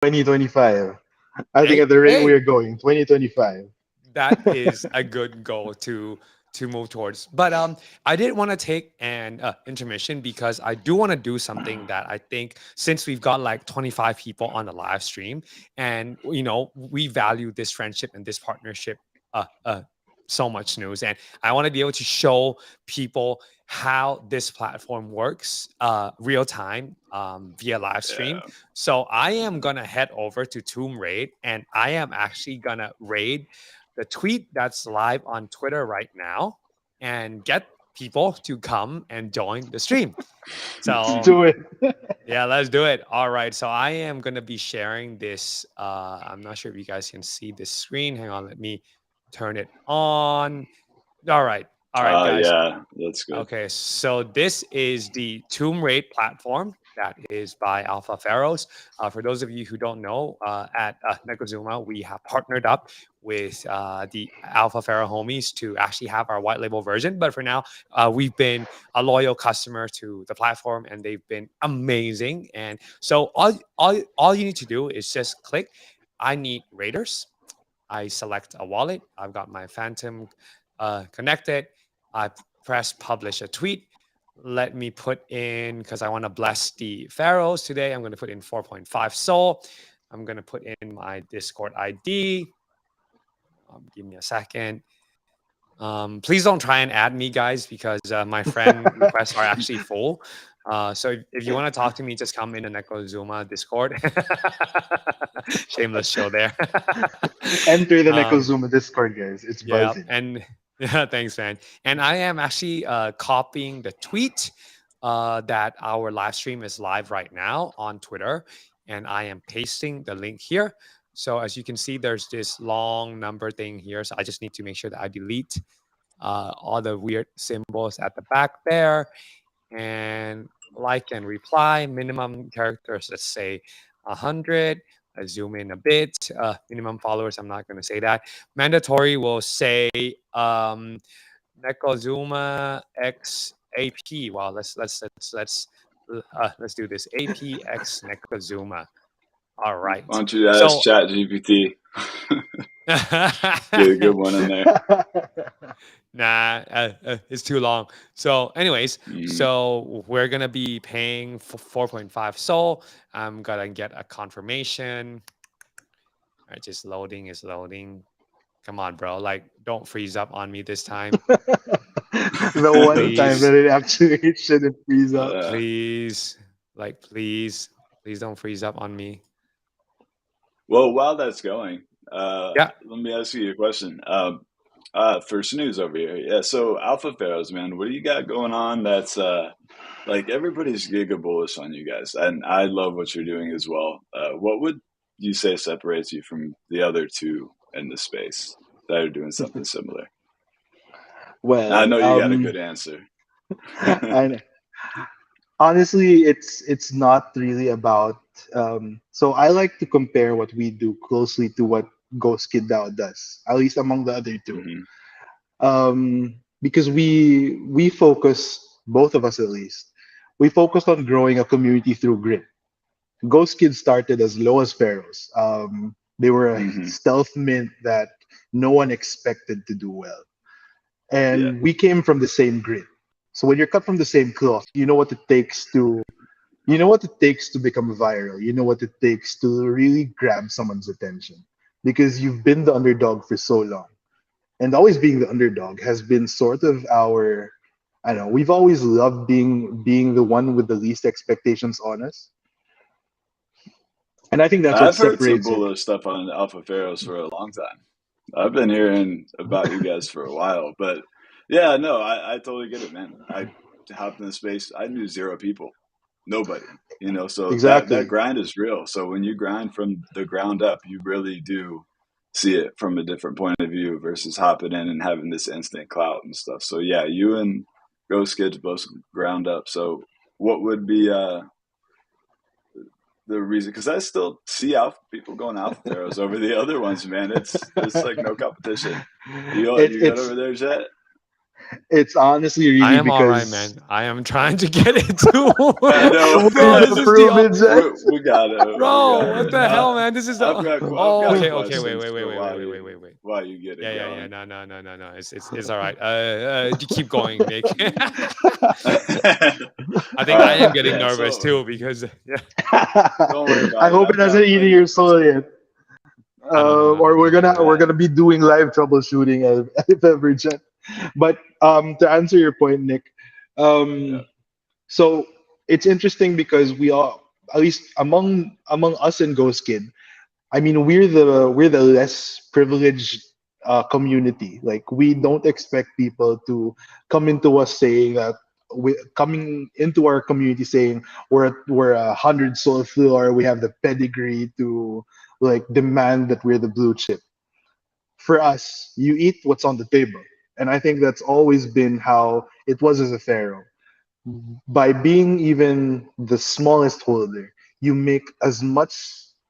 2025. I think Hey, at the rate hey, we're going, 2025. that is a good goal to move towards. But I did want to take an intermission because I do want to do something that I think, since we've got like 25 people on the live stream, and we value this friendship and this partnership so much, news, and I want to be able to show people how this platform works real time via live stream. Yeah. So I am gonna head over to Tomb Raid, and I am actually gonna raid the tweet that's live on Twitter right now and get people to come and join the stream. Let's So do it. yeah, let's do it. All right. So I am gonna be sharing this. I'm not sure if you guys can see this screen. Hang on, let me turn it on. All right. All right, guys. Yeah, that's good. Okay, so this is the Tomb Raid platform that is by Alpha Pharoahs. For those of you who don't know, at Nekozuma, we have partnered up with the Alpha Pharaoh homies to actually have our white label version. But for now, we've been a loyal customer to the platform, and they've been amazing. And so all you need to do is just click, I need Raiders. I select a wallet. I've got my Phantom connected. I press publish a tweet. Let me put in, because I want to bless the pharaohs today, I'm going to put in 4.5 soul. I'm going to put in my Discord ID. Give me a second. Please don't try and add me, guys, because my friend requests are actually full. So if you want to talk to me, just come in the Nekozuma Discord. Shameless show there. Enter the um, Nekozuma Discord, guys. It's yeah, buzzing. and yeah, thanks, man. And I am actually copying the tweet that our live stream is live right now on Twitter, and I am pasting the link here. So as you can see, there's this long number thing here. So I just need to make sure that I delete all the weird symbols at the back there, and like and reply. Minimum characters, let's say 100. I zoom in a bit. Minimum followers, I'm not going to say that. Mandatory will say Nekozuma X AP. Wow, let's do this. AP X Nekozuma. All Why right. don't you ask So Chat GPT? Get a good one in there. nah, it's too long. So, anyways, Mm. so we're gonna be paying 4.5 soul. I'm gonna get a confirmation. All right, just loading is loading. Come on, bro. Like, don't freeze up on me this time, The one time please. that it actually shouldn't freeze up. Please, like, please don't freeze up on me. Well, while that's going, Yeah. let me ask you a question. For Snooze over here, yeah. So Alpha Pharaohs, man, what do you got going on? That's like everybody's giga bullish on you guys, and I love what you're doing as well. What would you say separates you from the other two in the space that are doing something similar? I Well, know you got a good answer. and honestly, it's not really about. So I like to compare what we do closely to what Ghost Kid Dao does, at least among the other two. Hmm. Because we focus, both of us at least, we focused on growing a community through grit. Ghost Kids started as low as Pharaohs. They were a Hmm. stealth mint that no one expected to do well, Yeah. and we came from the same grit. So when you're cut from the same cloth, you know what it takes to become viral. You know what it takes to really grab someone's attention because you've been the underdog for so long, and always being the underdog has been sort of our. I don't know. We've always loved being the one with the least expectations on us, and I think that's what I've heard some separates it. bullish stuff on Alpha Pharaohs for a long time. I've been hearing about you guys for a while, but yeah, no, I totally get it, man. I hopped in the space. I knew zero people, nobody, so that Exactly. grind is real. So when you grind from the ground up, you really do see it from a different point of view versus hopping in and having this instant clout and stuff. So yeah, you and Ghost Kids both ground up. So what would be the reason? Because I still see people going Alpha Pharaohs over the other ones, man. It's like no competition. You It, you got it's over there, Jet? It's honestly I really am all right, because man. I am trying to get it too. No, what Bro, is this the is the proof in Jets? we got it. We bro. got What it. the hell, man? This is the. I've Oh, got okay, okay. Wait, questions wait, wait, for wait, wait, wait, wait, wait, wait. while you get Yeah, it yeah, yeah. going. No, no, no, no, no. It's all right. You keep going, Nick. I think I am getting Yeah. nervous So too because yeah. don't worry I about it. hope it I've hasn't got eaten plenty of your soul questions. yet. No, no, no, no, no, Or no, no, no, we're no. gonna be doing live troubleshooting at every jet. But to answer your point, Nick, Yeah. um, so it's interesting because we all, at least among us and Ghost Kid, I mean, we're the less privileged community. Like we don't expect people to come into us saying that we coming into our community saying we're 100 soul floor. We have the pedigree to like demand that we're the blue chip. For us, you eat what's on the table, and I think that's always been how it was as a pharaoh. By being even the smallest holder, you make as much,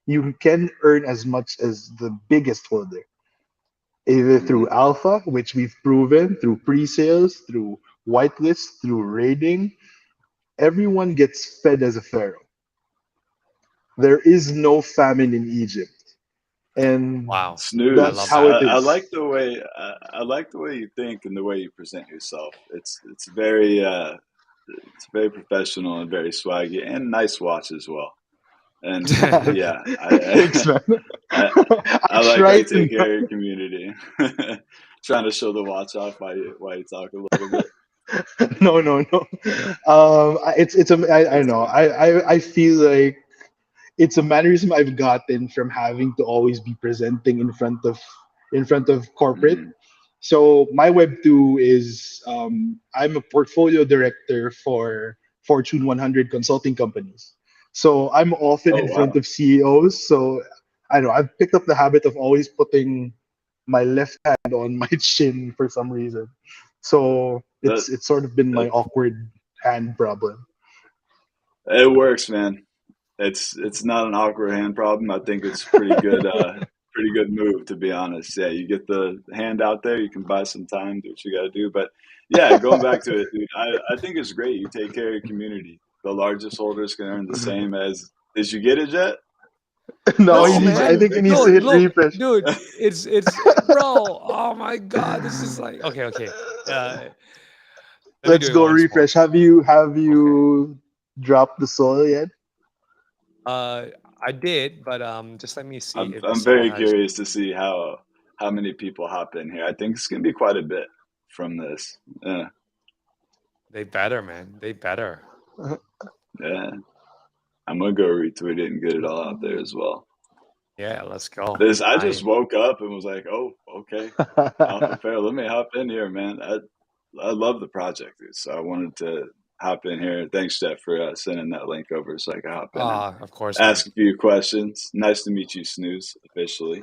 you can earn as much as the biggest holder, either through Mhm. alpha, which we've proven, through pre-sales, through whitelist, through raiding. Everyone gets fed as a pharaoh. There is no famine in Egypt, and Wow, I that's love Snooze. how that. it I is. like the way I like the way you think and the way you present yourself. It's very professional and very swaggy and nice watch as well. And yeah, Thanks, man. I I I like how try you take to. care of your community. Trying to show the watch off while you talk a little bit. No, no, no. It's a I It's know good. I feel like it's a mannerism I've gotten from having to always be presenting in front of corporate. Hmm. So my Web 2 is I'm a portfolio director for Fortune 100 consulting companies. So I'm often Oh in front wow. of CEOs. So I don't know I've picked up the habit of always putting my left hand on my chin for some reason. So That, it's sort of been my that awkward hand problem. it works, man. It's not an awkward hand problem. I think it's pretty good move to be honest. Yeah, you get the hand out there, you can buy some time, do what you gotta do. But yeah, going back to it, dude, I think it's great you take care of your community. The largest holders can earn the same as did you get it yet? No, No, he Someone's needs. like I a man. think he big needs to Dude, hit boy. look, refresh. dude. It's bro. Oh my god, this is like okay, okay. Let me do Let's it go once more. refresh. Have Okay. you dropped the soil yet? Uh, I did, but just let me see I'm if the I'm soul very has. curious to see how many people hop in here. I think it's gonna be quite a bit from this. Yeah, They better, man. They better. yeah. I'm gonna go retweet it and get it all out there as well. Yeah, let's go. This I I just woke up and was like, oh, okay, Alpha Fair. Let me hop in here, man. I love the project, dude. So I wanted to hop in here. Thanks, Jeff, for sending that link over so I could hop in and of course, man. ask a few questions. Nice to meet you, Snooze, officially.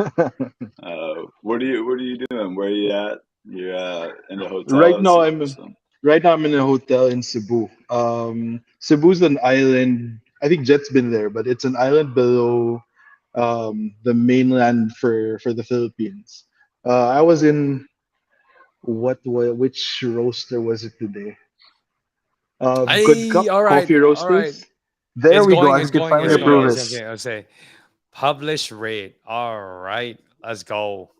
What are you doing? Where are you at? You're in the hotel, right I now, see. I'm So, right now I'm in a hotel in Cebu. Cebu's an island. I think Jet's been there, but it's an island below the mainland for the Philippines. I was in which roaster was it today? Good I Cup all right, Coffee all right. Roasters. There we go. I It's could going, finally it's there you going. approve go. it. Okay, I'll say publish rate. All right, let's go.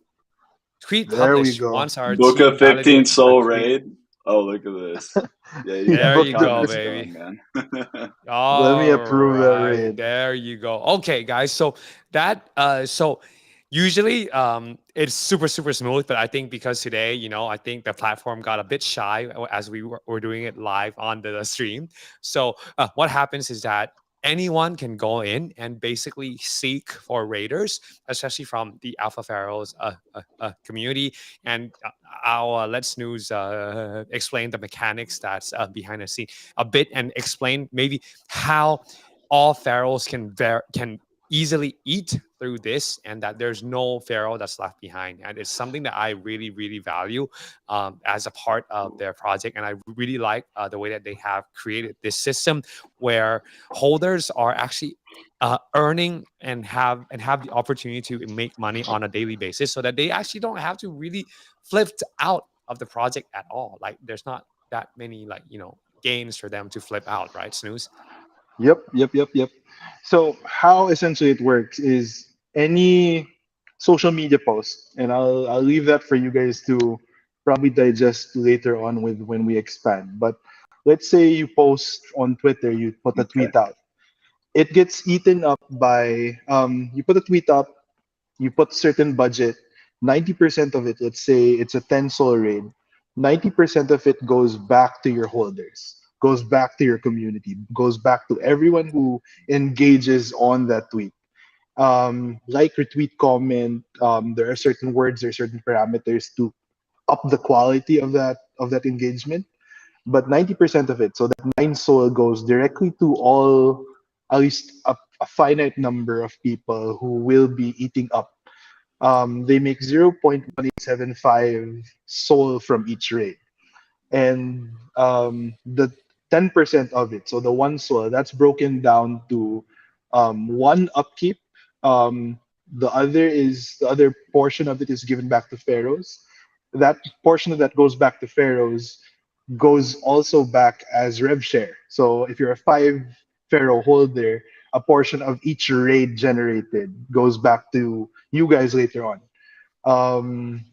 Tweet There we publish go. once our Book a team 15 validates a soul tweet. raid. Oh, look at this. Yeah, you got There the Book you the go, confidence baby. going, man. Let me All approve that right, raid. there you go. Okay, guys. So that so usually it's super smooth, but I think because today, I think the platform got a bit shy as we were doing it live on the stream. So what happens is that anyone can go in and basically seek for raiders, especially from the Alpha Pharaohs community. And I'll let Snooze explain the mechanics that's behind the scene a bit and explain maybe how all pharaohs can easily eat through this and that there's no pharaoh that's left behind, and it's something that I really value as a part of their project. And I really like the way that they have created this system where holders are actually earning and have the opportunity to make money on a daily basis, so that they actually don't have to really flip out of the project at all. Like there's not that many like gains for them to flip out, right, Snooze? Yep. So how essentially it works is any social media post, and I'll leave that for you guys to probably digest later on with when we expand. But let's say you post on Twitter, you put a Okay. tweet out. It gets eaten up by you put a tweet up, you put certain budget, 90% of it, let's say it's a 10 soul raid, 90% of it goes back to your holders, goes back to your community, goes back to everyone who engages on that tweet. Like, retweet, comment, there are certain words, there are certain parameters to up the quality of that engagement. But 90% of it, so that 9 soul goes directly to all, at least a finite number of people who will be eating up. They make 0.1875 soul from each raid. And the 10% of it, so the 1 soul, that's broken down to one upkeep. The other portion of it is given back to pharaohs. That portion of that goes back to pharaohs goes also back as rev share. So if you're a 5 pharaoh holder, a portion of each raid generated goes back to you guys later on. Um,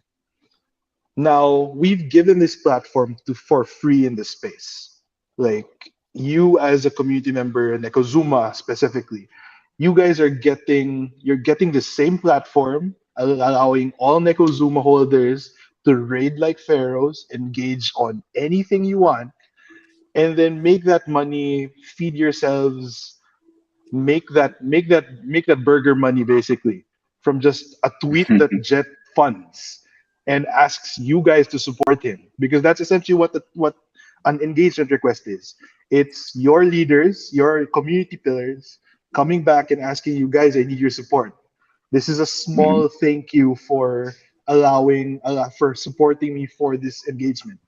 Now we've given this platform to for free in the space. Like, you as a community member, Nekozuma specifically, you're getting the same platform, allowing all Nekozuma holders to raid like pharaohs, engage on anything you want, and then make that money, feed yourselves, make that burger money basically from just a tweet that Jet funds and asks you guys to support him, because that's essentially what an engagement request is. It's your leaders, your community pillars coming back and asking you guys, I need your support. This is a Mhm. small thank you for for supporting me for this engagement.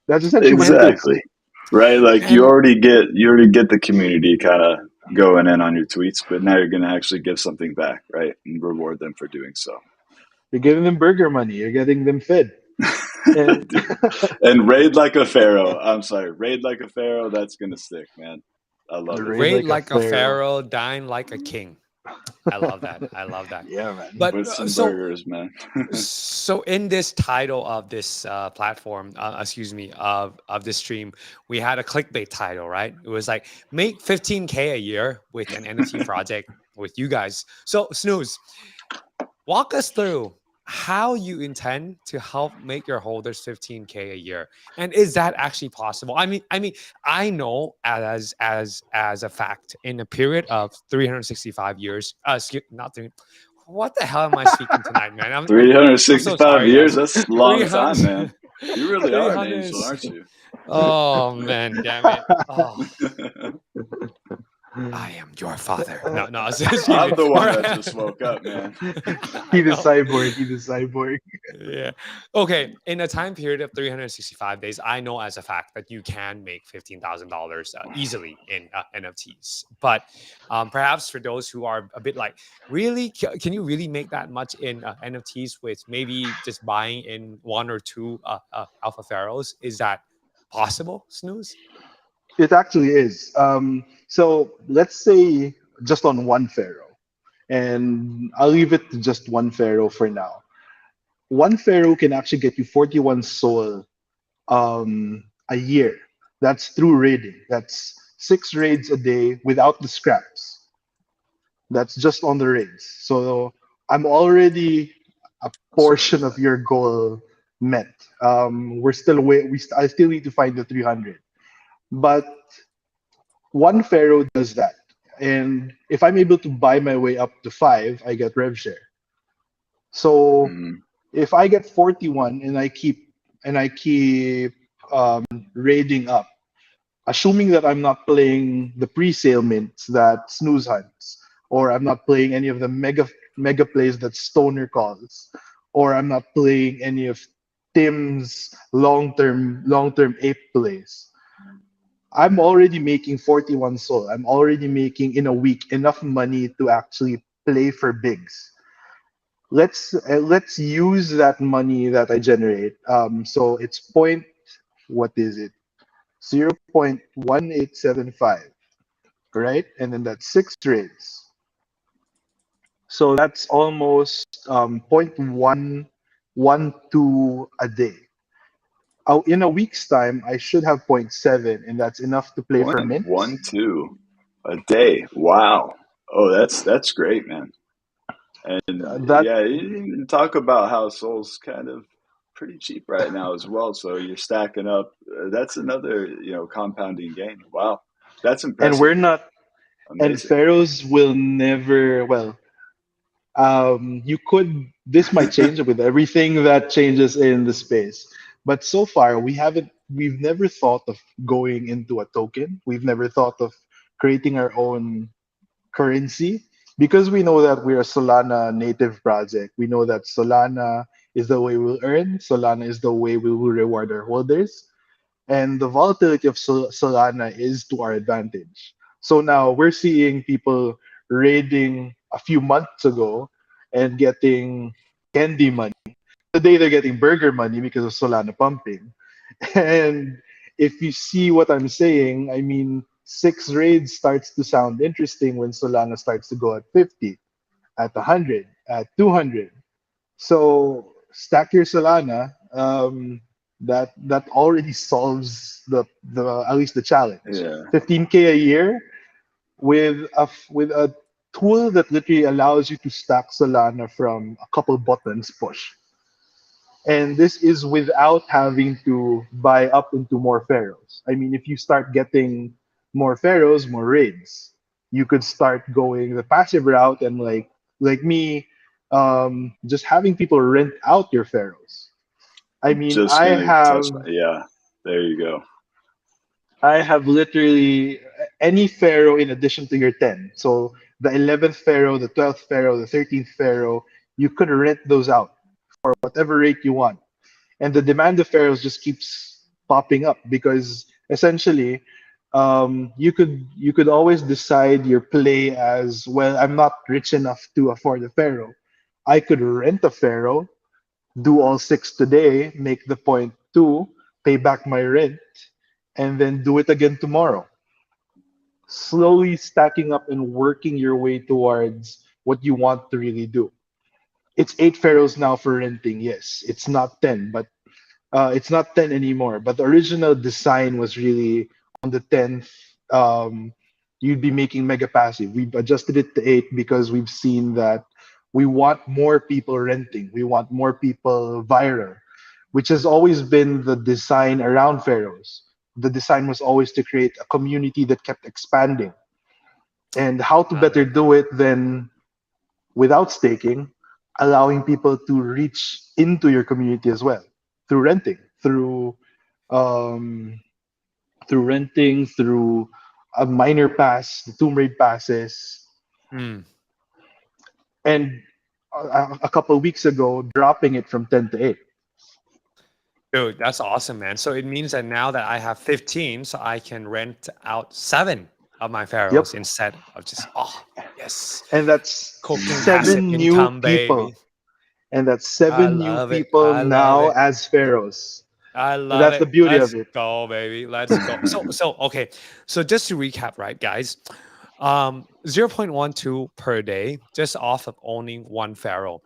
That's essentially what it is. Exactly. Right. Like And you already get the community kind of going in on your tweets, but now you're going to actually give something back, right, and reward them for doing so. You're giving them burger money. You're getting them fed. And Dude. And raid like a pharaoh. I'm sorry, raid like a pharaoh. That's going to stick, man. I love it. raid raid like a like a pharaoh. pharaoh, dine like a king. I love that. I love that. Yeah, man. But With some burgers, man. so in this title of this platform, excuse me, of this stream, we had a clickbait title, right? It was like make 15K a year with an NFT project with you guys. So Snooze, walk us through how you intend to help make your holders 15K a year, and is that actually possible? I know as a fact, in a period of 365 years, not three. What the hell am I speaking tonight, man? I'm so 365 sorry, years. guys. That's a long time, 300, man. You really are an 300. angel, aren't you? Oh man, damn it. Oh, I am your father. No, no, excuse me. I'm the All one that right. just woke up, man. I He the know. cyborg. He the cyborg. Yeah. Okay. In a time period of 365 days, I know as a fact that you can make $15,000 easily in NFTs. But perhaps for those who are a bit like, really, can you really make that much in NFTs with maybe just buying in one or two Alpha Pharaohs? Is that possible, Snooze? It actually is. So let's say just on one pharaoh, and I'll leave it to just one pharaoh for now. One pharaoh can actually get you 41 soul a year. That's through raiding. That's 6 raids a day without the scraps. That's just on the raids. So I'm already a Sorry, portion of Zach. your goal met. We're still I still need to find the 300. But one pharaoh does that. And if I'm able to buy my way up to 5, I get rev share. So Hmm. if I get 41 and I keep um, raiding up, assuming that I'm not playing the pre-sale mints that Snooze hunts, or I'm not playing any of the mega plays that Stoner calls, or I'm not playing any of Tim's long term ape plays. I'm already making 41 soul. I'm already making in a week enough money to actually play for bigs. let's use that money that I generate. So it's point, what is it? 0.1875, right? And then that's six trades. So that's almost 0.112 a day. In a week's time, I should have point 0.7, and that's enough to play for Point mints. one two a day. Wow. Oh, that's great, man. And That yeah, you didn't even talk about how Soul's kind of pretty cheap right now as well. So you're stacking up. That's another, compounding gain. Wow. That's and impressive. we're not and Amazing. pharaohs will never, well, you could, this might change with everything that changes in the space, but so far we've never thought of going into a token. We've never thought of creating our own currency, because we know that we're a Solana native project. We know that Solana is the way we'll earn, Solana is the way we will reward our holders, and the volatility of Solana is to our advantage. So now we're seeing people raiding a few months ago and getting candy money. Today they're getting burger money because of Solana pumping. And if you see what I'm saying, I mean, six raids starts to sound interesting when Solana starts to go at 50, at 100, at 200. So stack your Solana. That already solves the at least the challenge. Yeah. 15K a year with a tool that literally allows you to stack Solana from a couple buttons push. And this is without having to buy up into more pharaohs. I mean, if you start getting more pharaohs, more raids, you could start going the passive route, and like me, just having people rent out your pharaohs. I mean, Just gonna touch. Yeah. There you go. I have literally any pharaoh in addition to your 10. So the 11th pharaoh, the 12th pharaoh, the 13th pharaoh, you could rent those out for whatever rate you want. And the demand of pharaohs just keeps popping up, because essentially you could always decide your play as, well, I'm not rich enough to afford a pharaoh. I could rent a pharaoh, do all six today, make the point two, pay back my rent, and then do it again tomorrow, slowly stacking up and working your way towards what you want to really do. It's eight pharaohs now for renting. Yes, it's not 10, but it's not 10 anymore. But the original design was really on the 10th. You'd be making mega passive. We've adjusted it to 8 because we've seen that we want more people renting. We want more people viral, which has always been the design around Pharaohs. The design was always to create a community that kept expanding. And how to Love better it. do it than without staking, allowing people to reach into your community as well through renting, um, through a minor pass, the Tomb Raid passes, Mm. and a couple of weeks ago, dropping it from 10 to 8. Dude, that's awesome, man. So it means that now that I have 15, so I can rent out seven of my Yep. pharaohs instead of just, oh, yes, And that's cooking passive seven new income, people. baby. And that's I seven new love it. people I love now it. as pharaohs. I And love that's the it. beauty of Let's it. go, baby. Let's go. So okay. So just to recap, right, guys? 0.12 per day, just off of owning one pharaoh.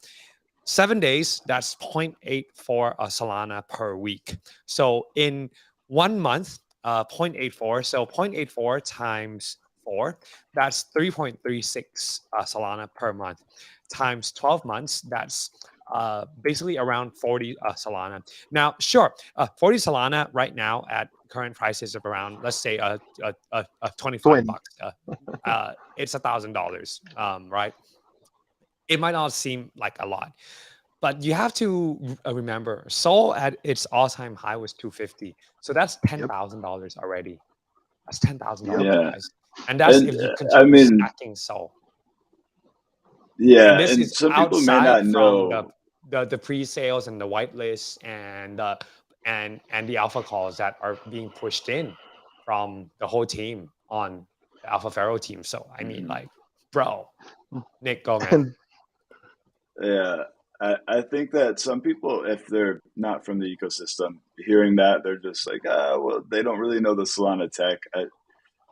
7 days, that's 0.84 Solana per week. So in 1 month, 0.84. So 0.84 times 4, that's 3.36 Solana per month. Times 12 months, that's basically around 40 Solana. Now, sure, 40 Solana right now at current prices of around, let's say, 25 Twin. bucks. It's $1,000, right? It might not seem like a lot, but you have to remember, Sol at its all-time high was 250. So that's ten Yep. thousand dollars already. That's ten thousand Yep. dollars, Yeah. guys, and that's And if you I continue mean, stacking Sol. And yeah. this And is some people may outside not from know. the pre-sales and the whitelist and the alpha calls that are being pushed in from the whole team on the Alpha Pharaoh team. So I mean, Mhm. like, bro, Nick, go man. And Yeah. I think that some people, if they're not from the ecosystem, hearing that they're just like, ah, well, they don't really know the Solana tech.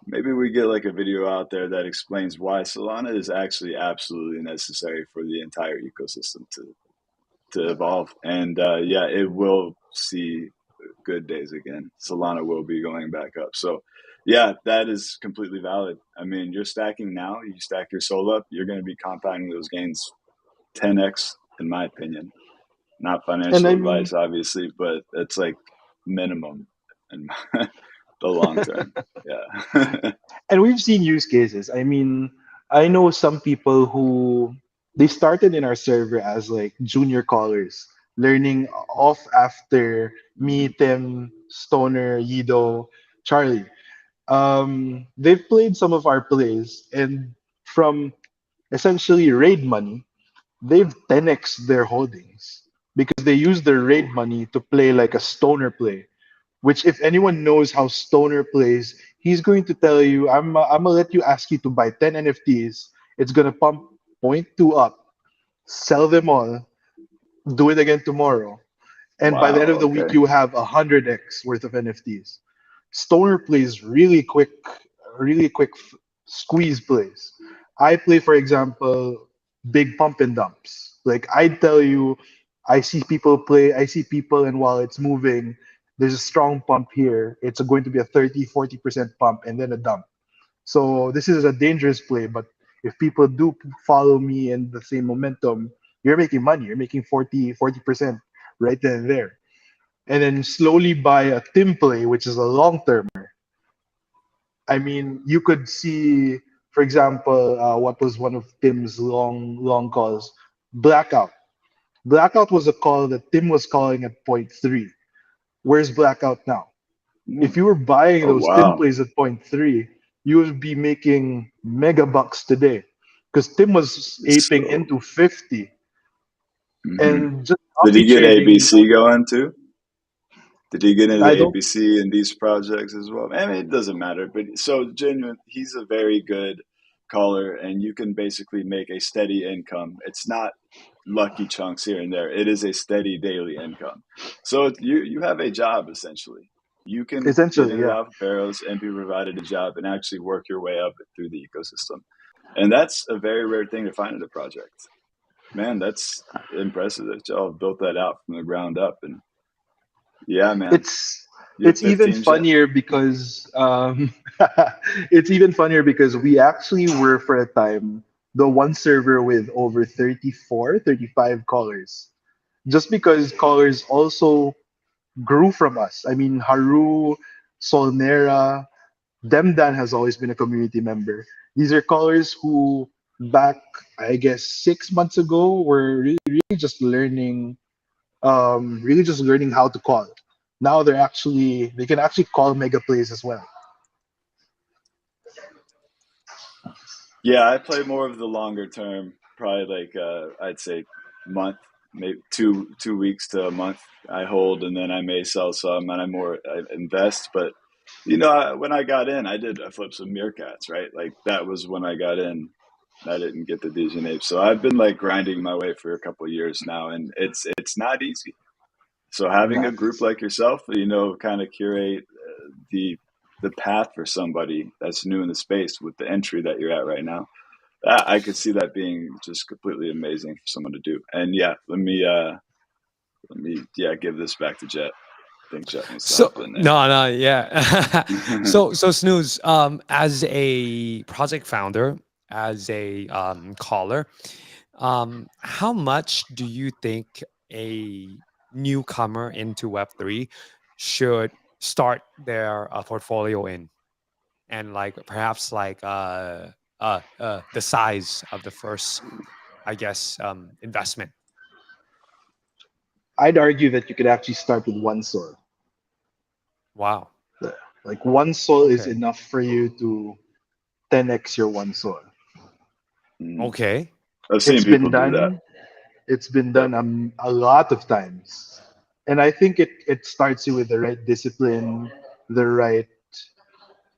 Maybe we get like a video out there that explains why Solana is actually absolutely necessary for the entire ecosystem to evolve. And yeah, it will see good days again. Solana will be going back up. So yeah, that is completely valid. I mean, you're stacking now, you stack your soul up, you're going to be compounding those gains 10x, in my opinion. Not And financial I mean, advice, obviously, but it's like minimum in the long term. Yeah. and we've seen use cases. I mean, I know some people who they started in our server as like junior callers, learning off after me, Tim, Stoner, Yido, Charlie. They've played some of our plays, and from essentially raid money, they've 10x their holdings because they use their raid money to play like a Stoner play, which if anyone knows how Stoner plays, he's going to tell you, I'm gonna let you ask you to buy 10 NFTs. It's gonna pump point 2 up, sell them all, do it again tomorrow. And by the end Wow. of the week, Okay. you have 100x worth of NFTs. Stoner plays really quick squeeze plays. I play, for example, big pump and dumps. Like I tell you, I see people play, I see people, and while it's moving, there's a strong pump here. It's going to be a 30-40% pump and then a dump. So this is a dangerous play, but if people do follow me in the same momentum, you're making money. You're making 40% right then and there. And then slowly buy a Tim play, which is a long termer. I mean, you could see, for example, what was one of Tim's long calls? Blackout. Blackout was a call that Tim was calling at point three. Where's Blackout now? If Mm. you were buying Oh, those Tim wow. plays at point three, you would be making mega bucks today. Because Tim was aping So, into 50 hmm and just did copy he get trading. ABC going too? Did he get into I don't. ABC in these projects as well? I mean, it doesn't matter. But so genuine, he's a very good caller, and you can basically make a steady income. It's not lucky chunks here and there. It is a steady daily income. So you have a job essentially. You can get Essentially, into yeah. Alpha Pharoahs and be provided a job and actually work your way up through the ecosystem. And that's a very rare thing to find in a project. Man, that's impressive that y'all built that out from the ground up. And yeah, man, It's you have it's even 15 yet? funnier because it's even funnier because we actually were for a time the one server with over 34, 35 callers. Just because callers also grew from us. I mean, Haru, Solnera, Demdan has always been a community member. These are callers who back, I guess, 6 months ago were really just learning how to call. Now they can actually call mega plays as well. Yeah, I play more of the longer term, probably like I'd say month, maybe two weeks to a month. I hold and then I may sell some, and I invest. But when I got in, I flipped some meerkats, right? Like that was when I got in. I didn't get the Dijon Ape, so I've been like grinding my way for a couple of years now, and it's not easy. So having a group Nice. like yourself, kind of curate the path for somebody that's new in the space with the entry that you're at right now. I could see that being just completely amazing for someone to do. And yeah, let me give this back to Jet. I think Jet wants to So hop in there. no, no, yeah. So Snooze, as a project founder, as a caller, how much do you think a newcomer into Web3 should start their portfolio in, and like perhaps like the size of the first, I guess, investment? I'd argue that you could actually start with one soul. Wow. Like one soul is Okay. enough for you to 10x your one soul. Mm. Okay. I've seen It's been people do that. done. It's been Yep. done a lot of times. And I think it starts you with the right discipline, the right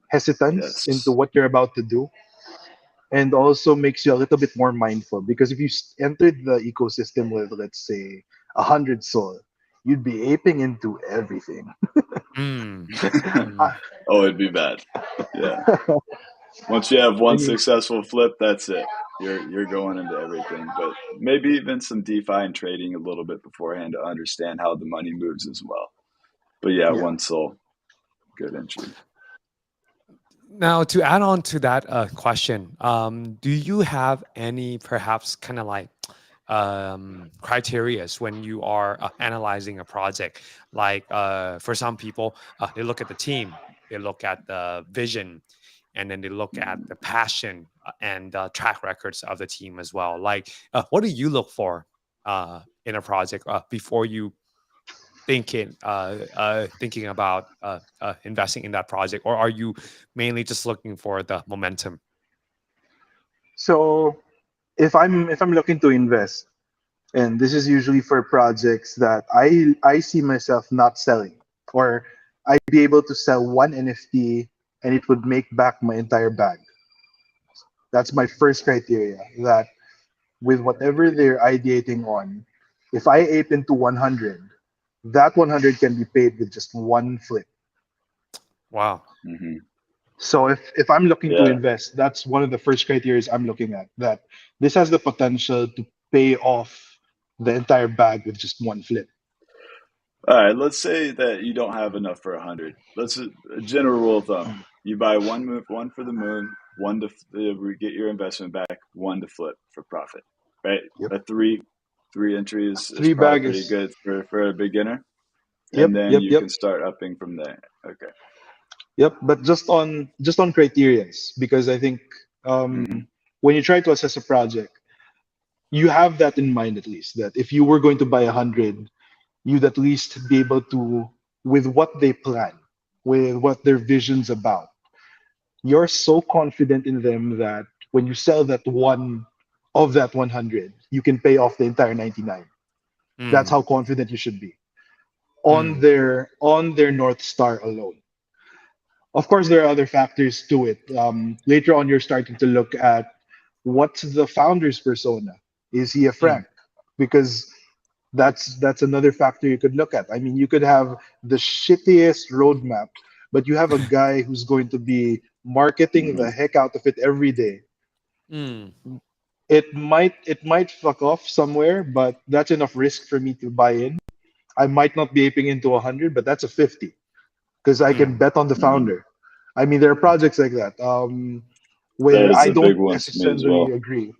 hesitance into Yes. what you're about to do. and also makes you a little bit more mindful because if you entered the ecosystem with, let's say, 100 soul, you'd be aping into everything. Mm. I, Mm. Oh, it'd be bad. Yeah. Once you have I one mean, successful flip, that's it. You're going into everything. But maybe even some DeFi and trading a little bit beforehand to understand how the money moves as well. But yeah, yeah. one soul, good entry. Now, to add on to that question, do you have any perhaps kind of like criterias when you are analyzing a project? Like for some people, they look at the team, they look at the vision, and then they look at the passion and track records of the team as well. Like, what do you look for in a project before you thinking about investing in that project, or are you mainly just looking for the momentum? So if I'm looking to invest, and this is usually for projects that I see myself not selling, or I'd be able to sell one NFT and it would make back my entire bag. That's my first criteria. That with whatever they're ideating on, if I ape into 100, that 100 can be paid with just one flip. Wow. Hmm. So if I'm looking to Yeah. invest, that's one of the first criteria I'm looking at. That this has the potential to pay off the entire bag with just one flip. All right. Let's say that you don't have enough for 100. Let's a general rule of thumb. You buy one move, one for the moon, one to get your investment back, one to flip for profit. Right. Yep. A three entries is Three probably bag pretty is good for a beginner, and yep, then yep, you yep, can start upping from there. Okay. yep. But just on criterias, because I think um, Hmm. when you try to assess a project, you have that in mind at least. That if you were going to buy 100, you'd at least be able to, with what they plan, with what their vision's about. You're so confident in them that when you sell that one of that 100, you can pay off the entire 99. That's Mm. how confident you should be on Mm. their North Star alone. Of course, there are other factors to it. Later on, you're starting to look at what's the founder's persona. Is he a Mm. frank? Because that's another factor you could look at. I mean, you could have the shittiest roadmap, but you have a guy who's going to be marketing Hmm. the heck out of it every day. Mm. It might fuck off somewhere, but that's enough risk for me to buy in. I might not be aping into 100, but that's a 50 because I can Mm. bet on the Hmm. founder. I mean, there are Mm. projects like that That where is I a big don't one to me as necessarily well, agree.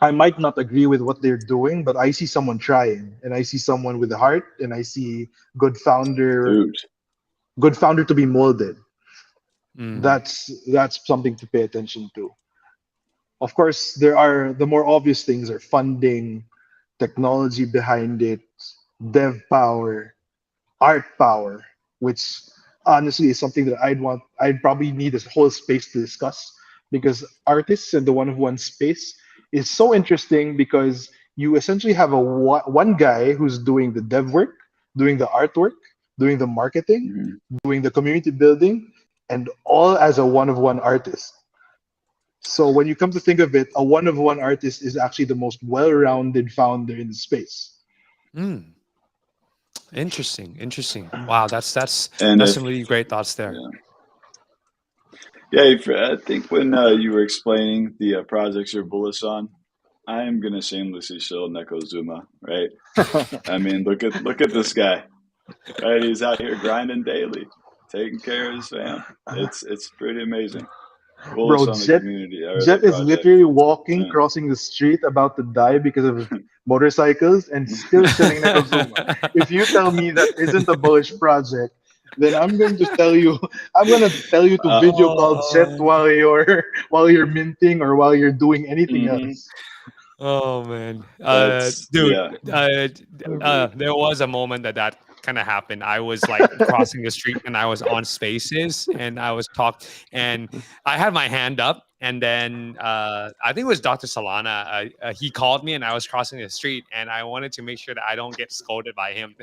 I might not agree with what they're doing, but I see someone trying, and I see someone with a heart, and I see good founder, dude. good founder to be molded. Mm. That's something to pay attention to. Of course, there are the more obvious things are funding, technology behind it, dev power, art power, which honestly is something that I'd probably need a whole space to discuss because artists and the one-of-one space is so interesting because you essentially have one guy who's doing the dev work, doing the artwork, doing the marketing, Hmm. doing the community building, and all as a one-of-one artist. So when you come to think of it, a one-of-one artist is actually the most well-rounded founder in the space. Mm. Interesting. Interesting. Wow. That's And that's if some really great thoughts there. yeah, yeah, I think when you were explaining the projects you're bullish on, I am gonna shamelessly show Nekozuma, right? I mean, look at this guy, right? He's out here grinding daily, taking care of his fam. It's pretty amazing. Bullish Bro, on the Jet community or the Jet is project. literally walking, Yeah. crossing the street about to die because of motorcycles and still shilling Nekozuma. If you tell me that isn't a bullish project, then I'm gonna tell you to uh, video call Jet Oh, while you're minting or while you're doing anything mhm. else. oh man, That's dude, yeah. there was a moment that kind of happened. I was like crossing the street and I was on Spaces and I was and I had my hand up. And then I think it was Dr. Solana. He called me and I was crossing the street and I wanted to make sure that I don't get scolded by him.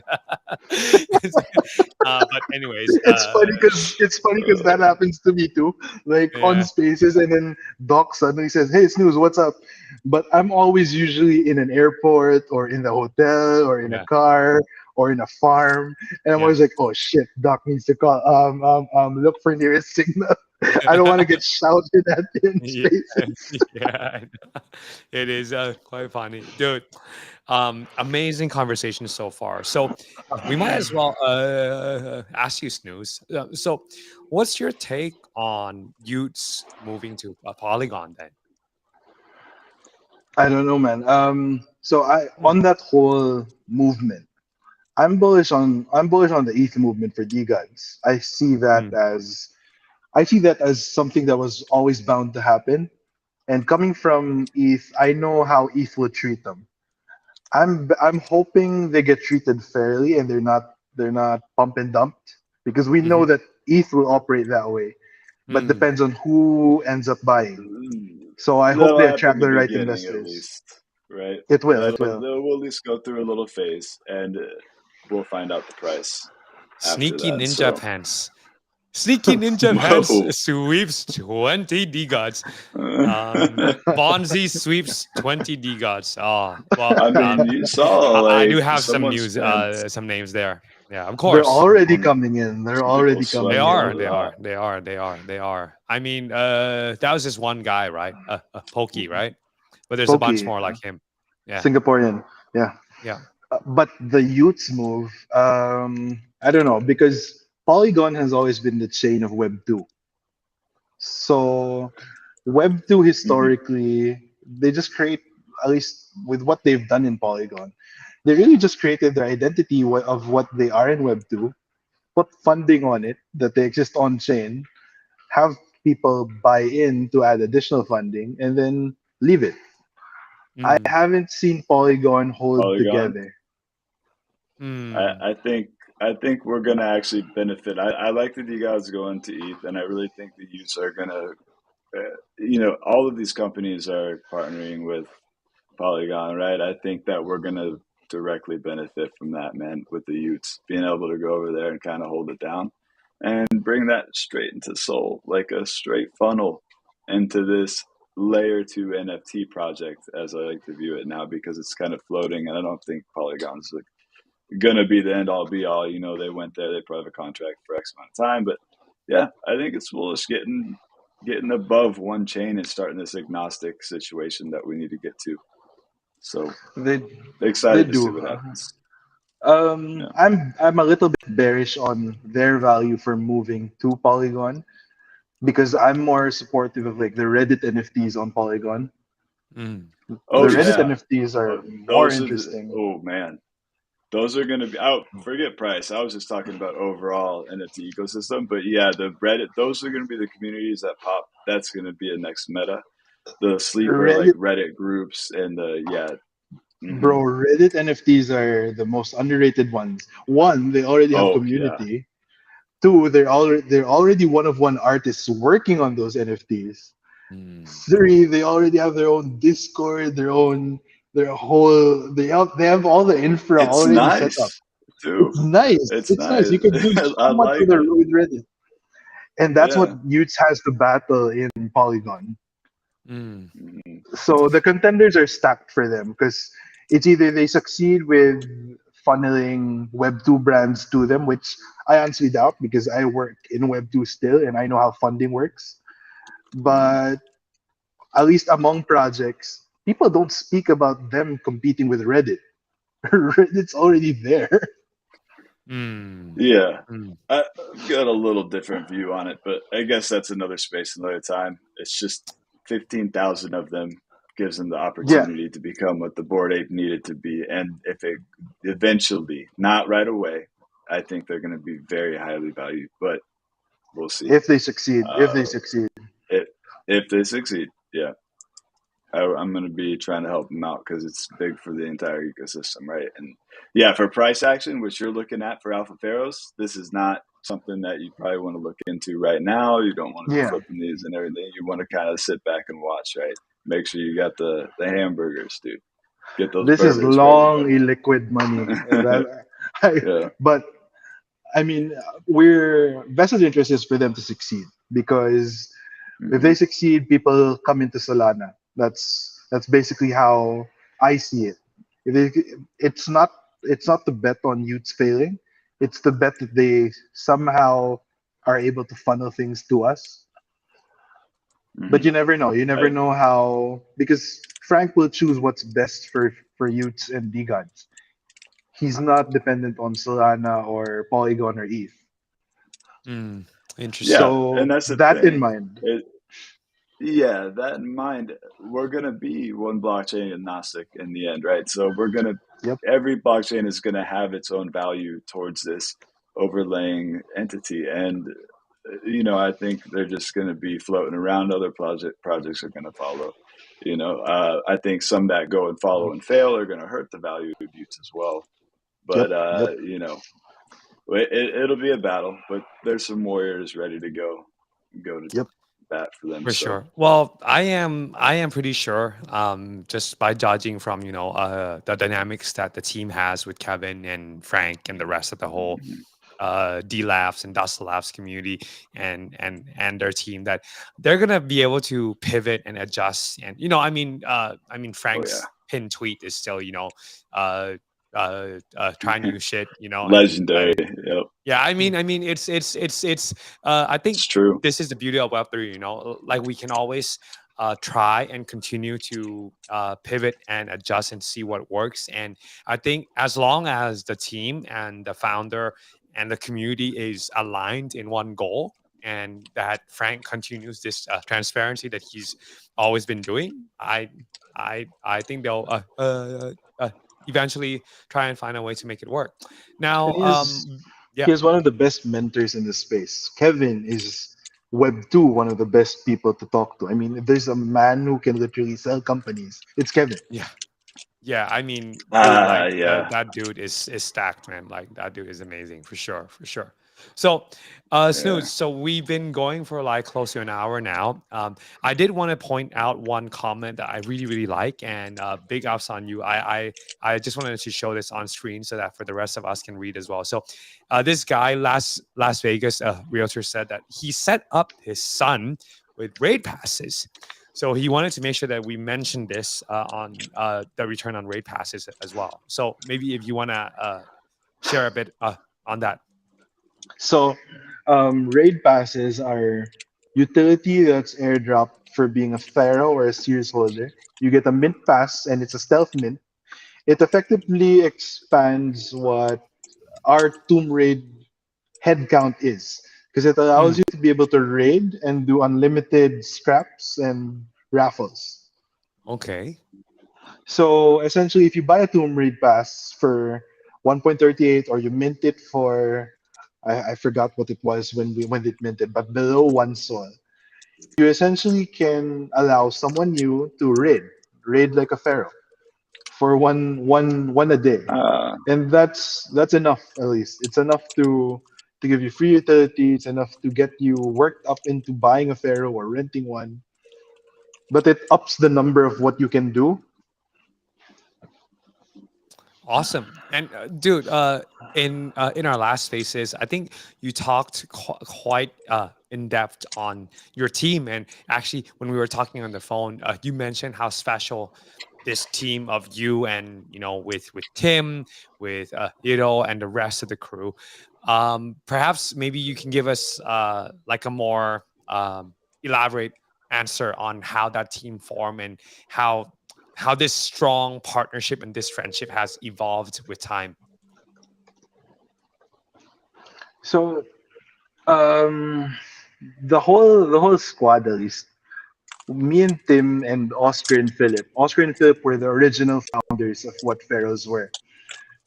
But anyways, It's funny because that happens to me too. Like on yeah, Spaces, and then Doc suddenly says, "Hey, Snooze, what's up?" But I'm always usually in an airport or in the hotel or in a yeah, car or in a farm, and I'm yeah. always like, "Oh shit, Doc needs to call. Look for nearest signal." I don't want to get shouted at in Yeah, Spaces. yeah, it is quite funny, dude. Amazing conversation so far. So we might as well ask you, Snooze. So, what's your take on Utes moving to a Polygon then? I don't know, man. So I Hmm. on that whole movement. I'm bullish on the ETH movement for DeGuns. Hmm. I see that as something that was always bound to happen. And coming from ETH, I know how ETH will treat them. I'm hoping they get treated fairly and they're not pump and dumped because we Hmm. know that ETH will operate that way. But Hmm. depends on who ends up buying. So I hope That'll they happen attract in the the right beginning, at investors. least, right? It will. It They'll will. they'll at least go through a little phase, and we'll find out the price after Sneaky that. Ninja So, Pants. Sneaky Ninja Pants whoa. sweeps 20 DGods. Bonzi sweeps 20 DGods. Oh, well, I mean, you saw I like do have some someone news, spent some names there. Yeah, of They're course. already some coming in. They're some people already They coming sweating it are. in. a They lot. are. They are. They are. They are. I mean, that was just one guy, right? Pokey, right? But there's a bunch Pokey, more like him. Yeah. Singaporean. Yeah. Yeah. But the Utes move, I don't know, because Polygon has always been the chain of Web 2. So Web 2 Hmm. historically, they just create, at least with what they've done in Polygon, they really just created their identity of what they are in Web 2, put funding on it, that they exist on chain, have people buy in to add additional funding, and then leave it. I Mm. haven't seen Polygon hold Polygon. together. Mm. I think we're gonna actually benefit. I like that you guys go into ETH, and I really think the youths are gonna. All of these companies are partnering with Polygon, right? I think that we're gonna directly benefit from that, man, with the youths being able to go over there and kind of hold it down and bring that straight into Soul, like a straight funnel into this layer two NFT project, as I like to view it now, because it's kind of floating, and I don't think Polygon's like gonna be the end all be all. They went there, they probably have a contract for X amount of time, but yeah, I think it's foolish getting above one chain and starting this agnostic situation that we need to get to. So They they excited to see do. what happens. Yeah. I'm a little bit bearish on their value for moving to Polygon because I'm more supportive of like the Reddit NFTs on Polygon. Mm. The Oh Reddit Interesting. yeah. NFTs are Oh, more those are the. interesting. Oh man, those are going to be out. Forget price. I was just talking about overall NFT ecosystem, but yeah, the Reddit. Those are going to be the communities that pop. That's going to be a next meta. The sleeper like Reddit, Reddit groups and the yeah. Hmm. bro, Reddit NFTs are the most underrated ones. One, they already have Oh yeah. community. Two, they're already one of one artists working on those NFTs. Mm. Three, they already have their own Discord, they have all the infra It's already set up. nice too. It's nice. It's It's nice. nice. You could do so I much with like a it. with Reddit, and that's what Yeah. Utes has to battle in Polygon. Mm. Hmm. So the contenders are stacked for them because it's either they succeed with funneling Web2 brands to them, which I honestly doubt because I work in Web2 still and I know how funding works. Hmm. But at least among projects, people don't speak about them competing with Reddit. Reddit's already there. Mm. Yeah. Mm. I've got a little different view on it, but I guess that's another space, another time. It's just 15,000 of them gives them the Yeah, opportunity to become what the Bored Ape needed to be. And if it eventually, not right away, I think they're going to be very highly valued, but we'll see. if they succeed. If Uh, they succeed. if, if they succeed, yeah. I'm going to be trying to help them out because it's big for the entire ecosystem, right? And yeah, for price action, which you're looking at for Alpha Pharoahs, this is not something that you probably want to look into right now. You don't want to be Yeah, flipping these and everything. You want to kind of sit back and watch, right? Make sure you got the hamburgers, dude. Get those this is burgers for long everybody. illiquid money. That, I, Yeah. but I mean, we're vested interest is for them to succeed because if Hmm. they succeed, people come into Solana. That's basically how I see it. If they, it's not the bet on Utes failing. It's the bet that they somehow are able to funnel things to us. But Hmm. you never know. You never I, know how because Frank will choose what's best for Utes and D-gods. He's not dependent on Solana or Polygon or ETH. Mm, interesting. yeah, and So that's the that in thing. mind. Yeah, that in mind, we're gonna be one blockchain agnostic in the end, right? So we're gonna Yep. every blockchain is gonna have its own value towards this overlaying entity, and I think they're just gonna be floating around. Other projects are gonna follow. I think some that go and follow and fail are gonna hurt the value of Utes as well. Yep. But Yep. it'll be a battle. But there's some warriors ready to go to Yep. bat for them. For So. sure. Well, I am pretty sure, just by judging from the dynamics that the team has with Kevin and Frank and the rest of the whole Mhm. D Labs and Dust Labs community and their team, that they're gonna be able to pivot and adjust. And Oh yeah. Frank's pin tweet is still uh, try new shit. And Legendary. Yep. yeah, it's I think It's true. this is the beauty of Web3, like we can always try and continue to pivot and adjust and see what works. And I think as long as the team and the founder and the community is aligned in one goal, and that Frank continues this transparency that he's always been doing, I think they'll eventually try and find a way to make it work. And Now, yeah, he is one of the best mentors in the space. Kevin is Web2, one of the best people to talk to. I mean, if there's a man who can literally sell companies, it's Kevin. yeah, yeah. I mean, dude, like Yeah. that dude is stacked, man. Like that dude is amazing for sure, for sure. So, Yeah. Snooze. So we've been going for like close to an hour now. I did want to point out one comment that I really, really like, and big ups on you. I just wanted to show this on screen so that for the rest of us can read as well. So, this guy, Las Vegas realtor, said that he set up his son with raid passes. So he wanted to make sure that we mentioned this on the return on raid passes as well. So maybe if you want to share a bit on that. So, raid passes are utility that's airdropped for being a pharaoh or a series holder. You get a mint pass, and it's a stealth mint. It effectively expands what our Tomb Raid head count is because it allows Mm, you to be able to raid and do unlimited scraps and raffles. okay. So essentially, if you buy a Tomb Raid pass for 1.38 or you mint it for I forgot what it was when it minted, but below one sol, you essentially can allow someone new to raid like a pharaoh for one a day, Uh, and that's enough. At least it's enough to give you free utility. It's enough to get you worked up into buying a pharaoh or renting one, but it ups the number of what you can do. Awesome. And dude, in our last spaces, I think you talked quite in depth on your team. And actually, when we were talking on the phone, you mentioned how special this team of you and with Tim, with and the rest of the crew. Perhaps maybe you can give us like a more elaborate answer on how that team formed and how this strong partnership and this friendship has evolved with time. So um, the whole squad, at least me and Tim and Oscar and Philip. Oscar and Philip were the original founders of what Pharaohs were.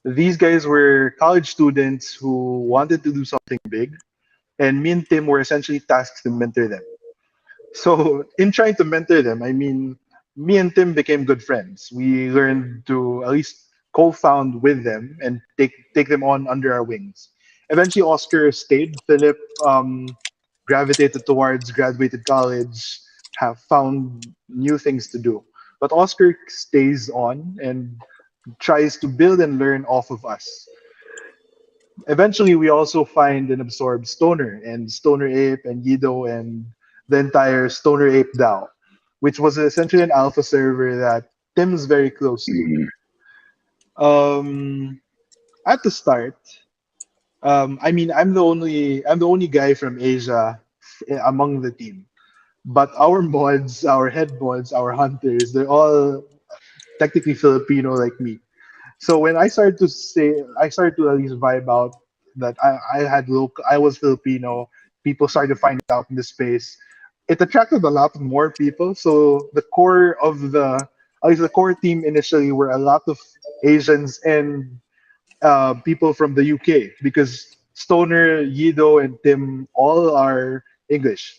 These guys were college students who wanted to do something big, and me and Tim were essentially tasked to mentor them. So, in trying to mentor them, I mean, me and Tim became good friends. We learned to at least co-found with them and take them on under our wings. Eventually, Oscar stayed. Philip gravitated towards graduated college, have found new things to do. But Oscar stays on and tries to build and learn off of us. Eventually, we also find and absorb Stoner and Stoner Ape and Yido and the entire Stoner Ape DAO, which was essentially an alpha server that Tim's very close to. Mhm. Um, at the start, I mean, I'm the only guy from Asia among the team. But our mods, our head mods, our hunters, they're all technically Filipino like me. So when I started to at least vibe out that I was Filipino. People started to find out in the space. It attracted a lot more people. So the core of at least the core team initially were a lot of Asians and people from the UK because Stoner, Yido, and Tim all are English.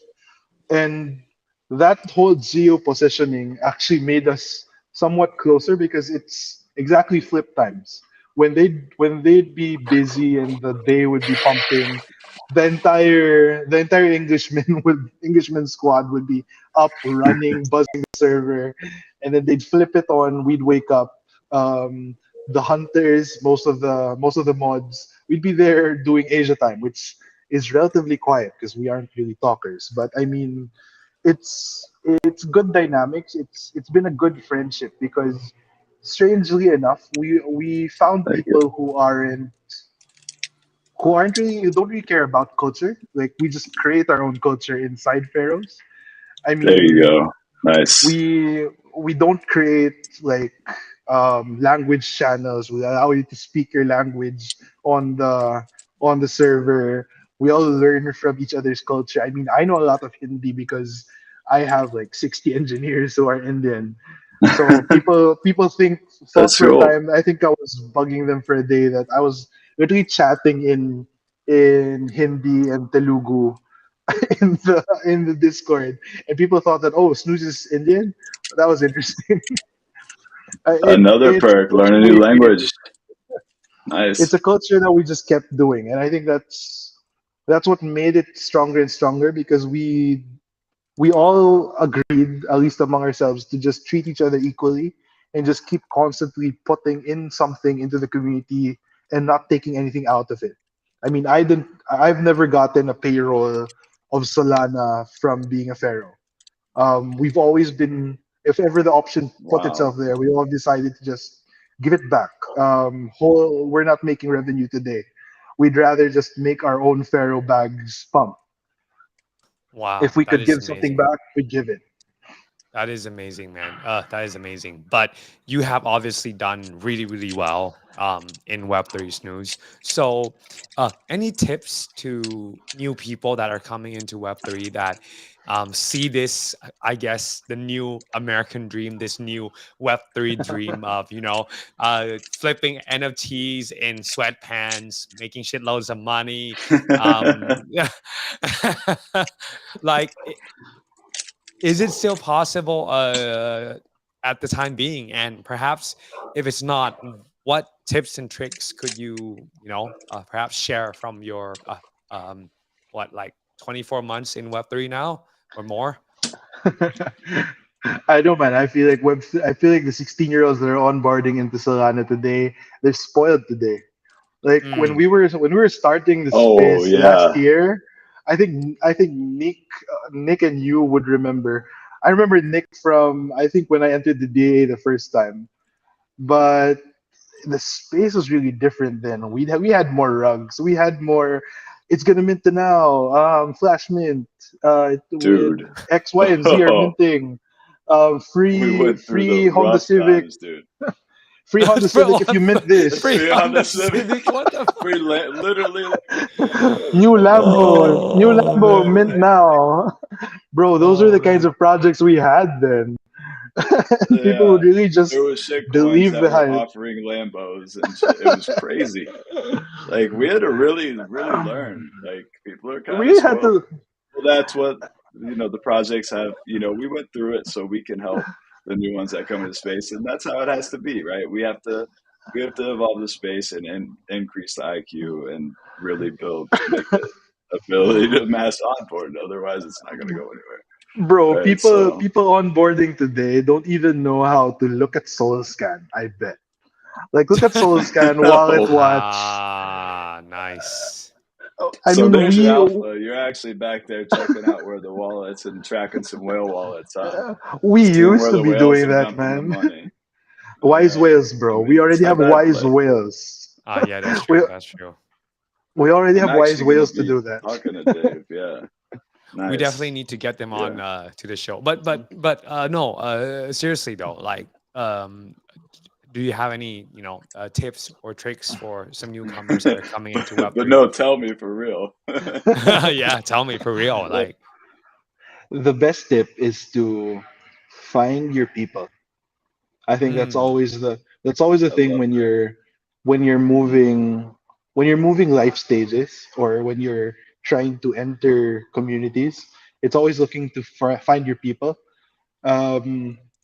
And that whole geo positioning actually made us somewhat closer because it's exactly flip times. When they'd be busy and the day would be pumping, the entire Englishman squad would be up, running, buzzing the server, and then they'd flip it on. We'd wake up. Um, the hunters, most of the mods, we'd be there doing Asia time, which is relatively quiet because we aren't really talkers. But I mean, it's good dynamics. It's been a good friendship because strangely enough, we found Thank you. people who don't really care about culture. Like we just create our own culture inside Pharaohs. I There you mean, go. Nice. we don't create like language channels. We allow you to speak your language on the server. We all learn from each other's culture. I mean, I know a lot of Hindi because I have like 60 engineers who are Indian. So people thought That's for a cool. time I think I was bugging them for a day that I was literally chatting in Hindi and Telugu in the Discord, and people thought that Snooze is Indian. That was interesting. Another It's a perk, learn culture a new language. it's Nice. a culture that we just kept doing, and I think that's what made it stronger and stronger because we all agreed, at least among ourselves, to just treat each other equally and just keep constantly putting in something into the community and not taking anything out of it. I mean, I've never gotten a payroll of Solana from being a pharaoh. We've always been, if ever the option put Wow. itself there, we all decided to just give it back. We're not making revenue today. We'd rather just make our own pharaoh bags pump. Wow, If we that could is give something amazing. back, we'd give it. That is amazing, man. That is amazing. But you have obviously done really, really well in Web3 Snooze. So, any tips to new people that are coming into Web3 that see this, I guess, the new American dream, this new Web3 dream of, flipping NFTs in sweatpants, making shitloads of money. Yeah. like, is it still possible at the time being? And perhaps if it's not, what tips and tricks could perhaps share from your um, what, like 24 months in Web3 now or more? I know, man. I feel like the 16-year-olds that are onboarding into Solana today, they're spoiled today. Like Mm, when we were starting the Oh space last yeah, year, I think Nick and you would remember. I remember Nick from I think when I entered the DA the first time, but the space was really different then. We had more rugs. We had more. It's gonna mint now. Flash mint. With dude. X, Y, and Z are minting. We went through the Free Honda rough Civic. times, dude. Free Honda for Civic if you mint this. free Free on Honda the Civic. Civic. What the fuck? Literally. New Oh Lambo mint man. now. Bro, those are Oh the kinds man. of projects we had then. People Yeah, would really there just was shit coins believe that the were hype. offering Lambos and shit. It was crazy. Like we had to really, really learn. Like people are We kind of really had spoiled. to. Well, that's what the projects have. We went through it so we can help. the new ones that come into space, and that's how it has to be, right? We have to evolve the space and increase the IQ and really build like the ability to mass onboard. Otherwise, it's not going to go anywhere, Bro, right? people So, people onboarding today don't even know how to look at Soul Scan, I bet. Like look at Soul Scan, Wallet oh, Watch. Ah, nice. I so mean, there's your we alpha. You're actually back there checking out where the wallets and tracking some whale wallets, huh? we Seeing used where to the be whales doing are that, dumping the man. money. All Wise right. whales, I bro. We mean, already have step back, wise like whales. Ah, yeah, that's We true. That's true. we already I'm have wise actually gonna whales to be do that. talking to Dave. Yeah, We definitely nice. need to get them on Yeah. to the show. But no, seriously though, like do you have any, tips or tricks for some newcomers that are coming into But Web3? no, tell me for real. Yeah, tell me for real. Like, Like, The best tip is to find your people. I think mm, that's always a I thing love that. when you're moving when you're moving life stages or when you're trying to enter communities. It's always looking to find your people.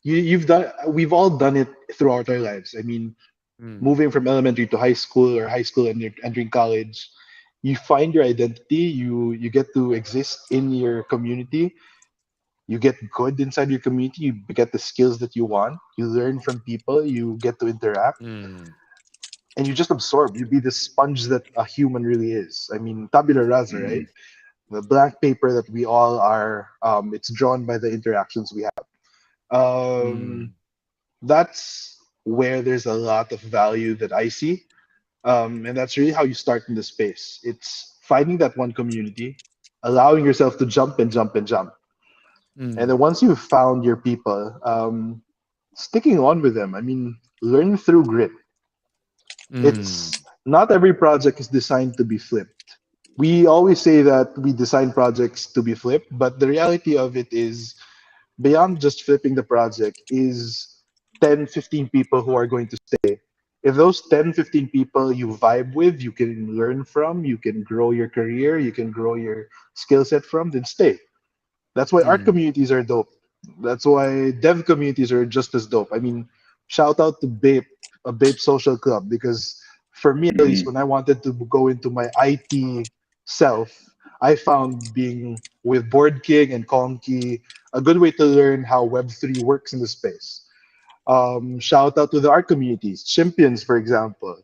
We've all done it throughout our lives. I mean, mm, moving from elementary to high school or high school and you're entering college, you find your identity. You get to exist in your community. You get good inside your community. You get the skills that you want. You learn from people. You get to interact, mm, and you just absorb. You be the sponge that a human really is. I mean, tabula rasa, right? Mhm. The blank paper that we all are. It's drawn by the interactions we have. Um, mm, that's where there's a lot of value that I see. And that's really how you start in the space. It's finding that one community, allowing yourself to jump and jump and jump. And mm, then once you've found your people, sticking on with them. I mean, learn through grit. mm, It's not every project is designed to be flipped. We always say that we design projects to be flipped, but the reality of it is beyond just flipping the project is 10, 15 people who are going to stay. If those 10, 15 people you vibe with, you can learn from, you can grow your career, you can grow your skill set from, then stay. That's why art mm, communities are dope. That's why dev communities are just as dope. I mean, shout out to Bape, a Bape social club, because for me at least, Mhm. when I wanted to go into my IT self, I found being with Board King and Conky a good way to learn how Web3 works in the space. Shout out to the art communities, Champions, for example.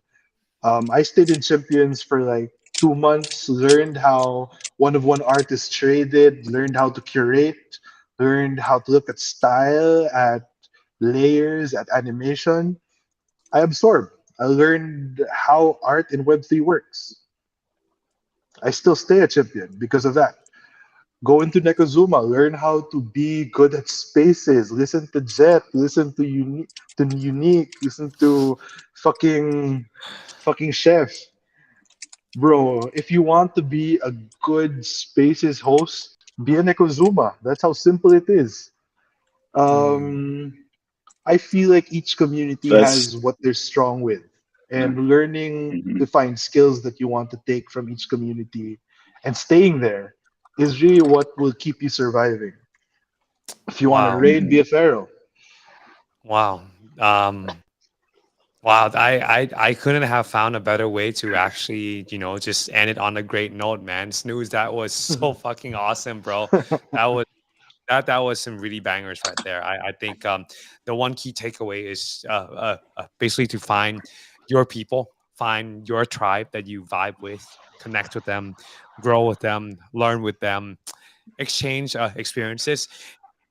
I stayed in Champions for like 2 months, learned how one of one artists traded, learned how to curate, learned how to look at style, at layers, at animation. I absorbed. I learned how art in Web3 works. I still stay a champion because of that. Go into Nekozuma, learn how to be good at spaces, listen to Jet, listen to Unique, listen to fucking fucking Chef. Bro, if you want to be a good spaces host, be a Nekozuma. That's how simple it is. mm, Um, I feel like each community That's has what they're strong with, yeah. and learning Mhm. to find skills that you want to take from each community and staying there is really what will keep you surviving. If you want to wow, raid, be Mhm. a pharaoh. wow. Um, Wow, I couldn't have found a better way to actually, just end it on a great note, man. Snooze, that was so fucking awesome, bro. That was that was some really bangers right there. I think the one key takeaway is basically to find your people, find your tribe that you vibe with, connect with them, grow with them, learn with them, exchange experiences.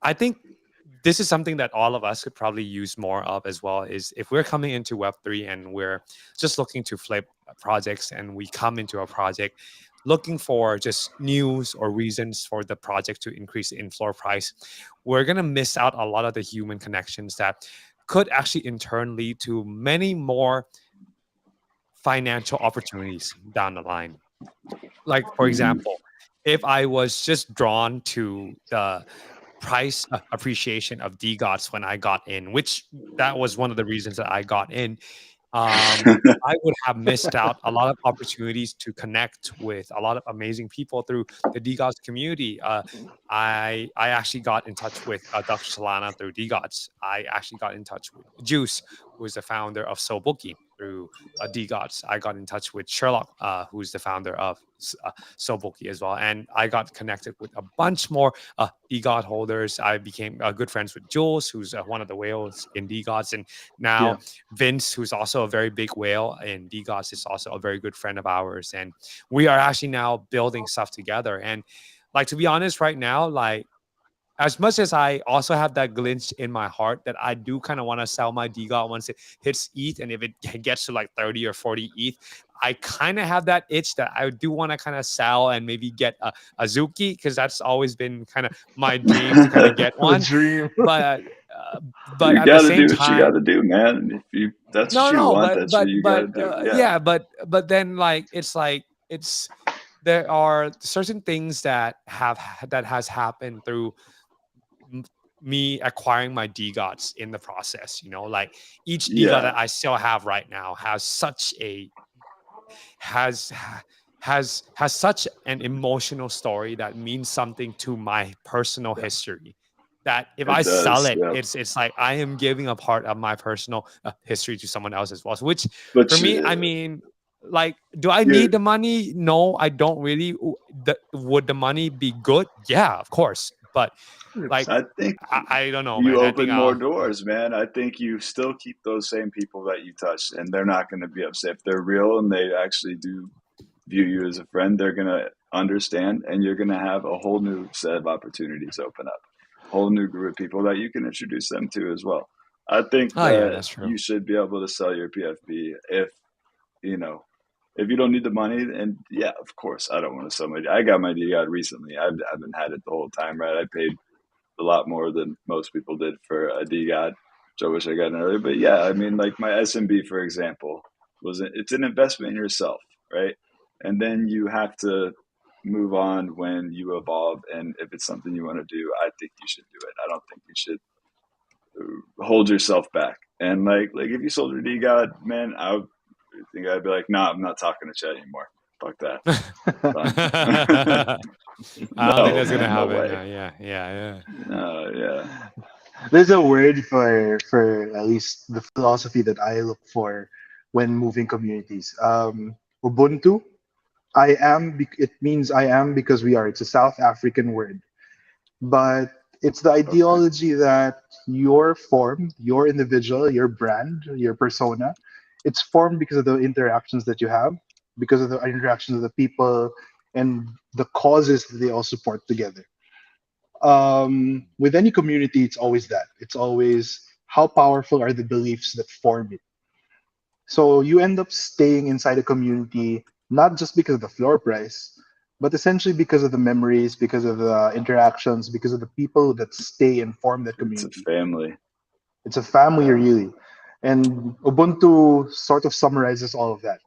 I think this is something that all of us could probably use more of as well. Is if we're coming into Web3 and we're just looking to flip projects and we come into a project looking for just news or reasons for the project to increase in floor price, we're going to miss out a lot of the human connections that could actually in turn lead to many more financial opportunities down the line. Like, for Mhm. example, if I was just drawn to the price appreciation of DGOTS when I got in, which that was one of the reasons that I got in. I would have missed out a lot of opportunities to connect with a lot of amazing people through the DGOTS community. I actually got in touch with Dr. Solana through DGOTS. I actually got in touch with Juice, who is the founder of Soboki, through DGOTS. I got in touch with Sherlock, who's the founder of Soboki as well. And I got connected with a bunch more DGOT holders. I became good friends with Jules, who's one of the whales in DGOTS. And now Yeah. Vince, who's also a very big whale in DGOTS, is also a very good friend of ours. And we are actually now building stuff together. And like, to be honest, right now, like, as much as I also have that glitch in my heart that I do kind of want to sell my DGOT once it hits ETH, and if it gets to like 30 or 40 ETH, I kind of have that itch that I do want to kind of sell and maybe get a Zuki, because that's always been kind of my dream to kind of get The one. dream. But uh, but You at the got to do same what you time, got to do, man. If you that's what no, you no, want, but that's what you got to do. Yeah. yeah, but then it's there are certain things that has happened through m- me acquiring my DGOTs in the process. Like, each DGOT Yeah. that I still have right now has has such an emotional story that means something to my personal history, that if I It sell does. it, Yeah. it's like I am giving a part of my personal history to someone else as well. So, which, But for me, I mean, like, do I need you, the money? No, I don't really. Would the money be good? Yeah, of course. But, like, 100%. I think I don't know, you man. I think open more I'll. doors, man. I think you still keep those same people that you touched, and they're not going to be upset. If they're real and they actually do view you as a friend, they're going to understand, and you're going to have a whole new set of opportunities open up, a whole new group of people that you can introduce them to as well. I think Oh, yeah, that that's true. you should be able to sell your PFP you know, if you don't need the money. And yeah, of course, I don't want to sell my. I got my DI recently. I haven't had it the whole time, right? I paid a lot more than most people did for a DGOT, which I wish I got earlier. But yeah, I mean, like my SMB, for example, it's an investment in yourself, right? And then you have to move on when you evolve. And if it's something you want to do, I think you should do it. I don't think you should hold yourself back. And like if you sold your DGOT, man, I would think I'd be like, nah, I'm not talking to Chet anymore. Fuck that. I don't think No, that's gonna man, no happen. way. Yeah. Yeah. There's a word for at least the philosophy that I look for when moving communities. Ubuntu. It means I am because we are. It's a South African word, but it's the Okay. ideology that your form, your individual, your brand, your persona, it's formed because of the interactions that you have, because of the interactions of the people, and the causes that they all support together. With any community, it's always that. It's always how powerful are the beliefs that form it. So you end up staying inside a community not just because of the floor price, but essentially because of the memories, because of the interactions, because of the people that stay and form that It's a community. family. It's a family, Yeah. really. And Ubuntu sort of summarizes all of that.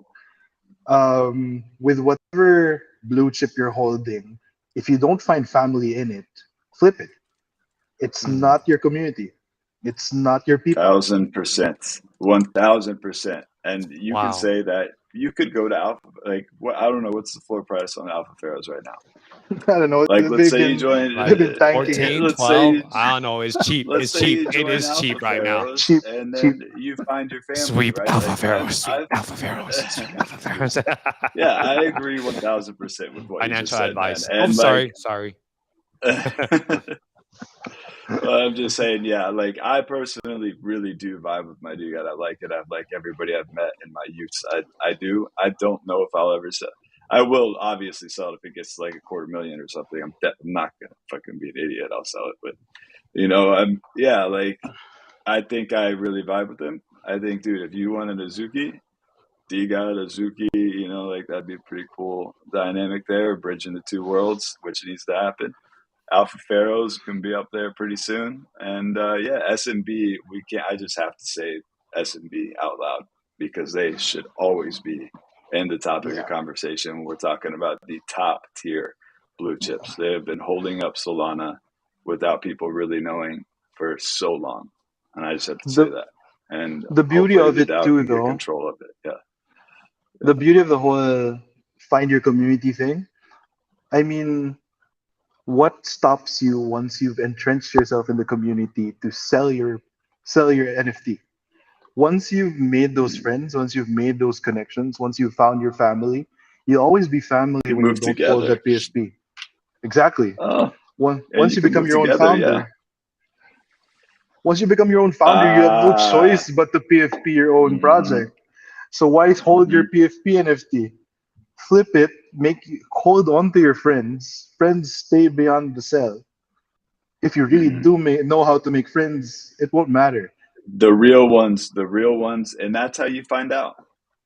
With whatever blue chip you're holding, if you don't find family in it, flip it. It's Mhm. not your community. It's not your people. 1,000%. 1,000%. And you can Wow. say that you could go to Alpha. Like, what? I don't know what's the floor price on Alpha Pharaohs right now. I don't know. Like, let's They've say you been join. they've Like been tanking. 14, Let's say 12. you. I don't know. It's cheap. Let's It's say cheap. you It join is Alpha cheap right now. Pharaohs, Cheap, and cheap. then you find your family, Sweep right? Alpha Like Pharaohs. Sweep Alpha Pharaohs. Sweep Alpha Pharaohs. yeah, I agree 1,000% with what you just Financial said, man. advice. Oh, And like, sorry. well, I'm just saying, yeah, like I personally really do vibe with my dude. I like it. I like everybody I've met in my youth. I do. I don't know if I'll ever sell. I will obviously sell it if it gets like 250,000 or something. I'm not gonna fucking be an idiot. I'll sell it, but yeah, like I think I really vibe with him. I think, dude, if you wanted a Zuki, D got a Zuki, like that'd be a pretty cool dynamic there, bridging the two worlds, which needs to happen. Alpha Pharaohs can be up there pretty soon. And yeah, SMB, we can't. I just have to say SMB out loud because they should always be in the topic of Yeah. conversation when we're talking about the top tier blue chips. They have been holding up Solana without people really knowing for so long. And I just have to say The that. and The beauty hopefully of the it DAO too, can get though, control of it. Yeah, the yeah. beauty of the whole find your community thing. I mean, what stops you once you've entrenched yourself in the community to sell your NFT? Once you've made those Mm. friends, once you've made those connections, once you've found your family, you'll always be family You when you move don't hold together. that PFP. Exactly. Oh, and Once you you can become move your own together. Yeah. founder, once you become your own founder, you have no Ah. choice but to PFP your own Mm-hmm, project. So why hold your mm-hmm, PFP NFT? Flip it, hold on to your friends. Friends stay beyond the cell. If you really mm-hmm. do know how to make friends, it won't matter. The real ones, and that's how you find out.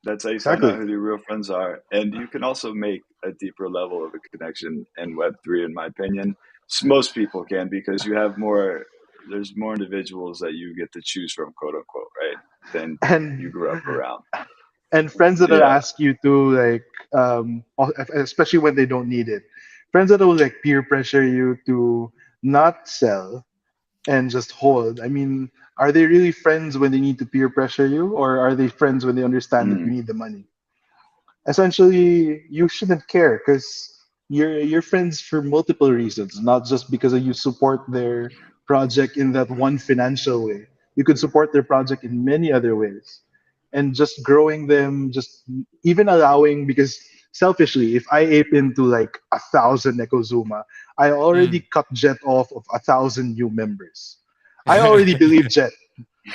That's how you find out Exactly. who your real friends are, and you can also make a deeper level of a connection in Web3, in my opinion. Most people can because you have more. There's more individuals that you get to choose from, quote unquote, right? Than you And grew up around. friends that'll Yeah. ask you to like especially when they don't need it. Friends that will like peer pressure you to not sell and just hold. I mean, are they really friends when they need to peer pressure you, or are they friends when they understand that you Mm, need the money? Essentially, you shouldn't care because you're friends for multiple reasons, not just because you support their project in that one financial way. You could support their project in many other ways, and just growing them, just even allowing, because selfishly, if I ape into like 1,000 Nekozuma, I already Mm. cut Jet off of 1,000 new members. I already believe Jet.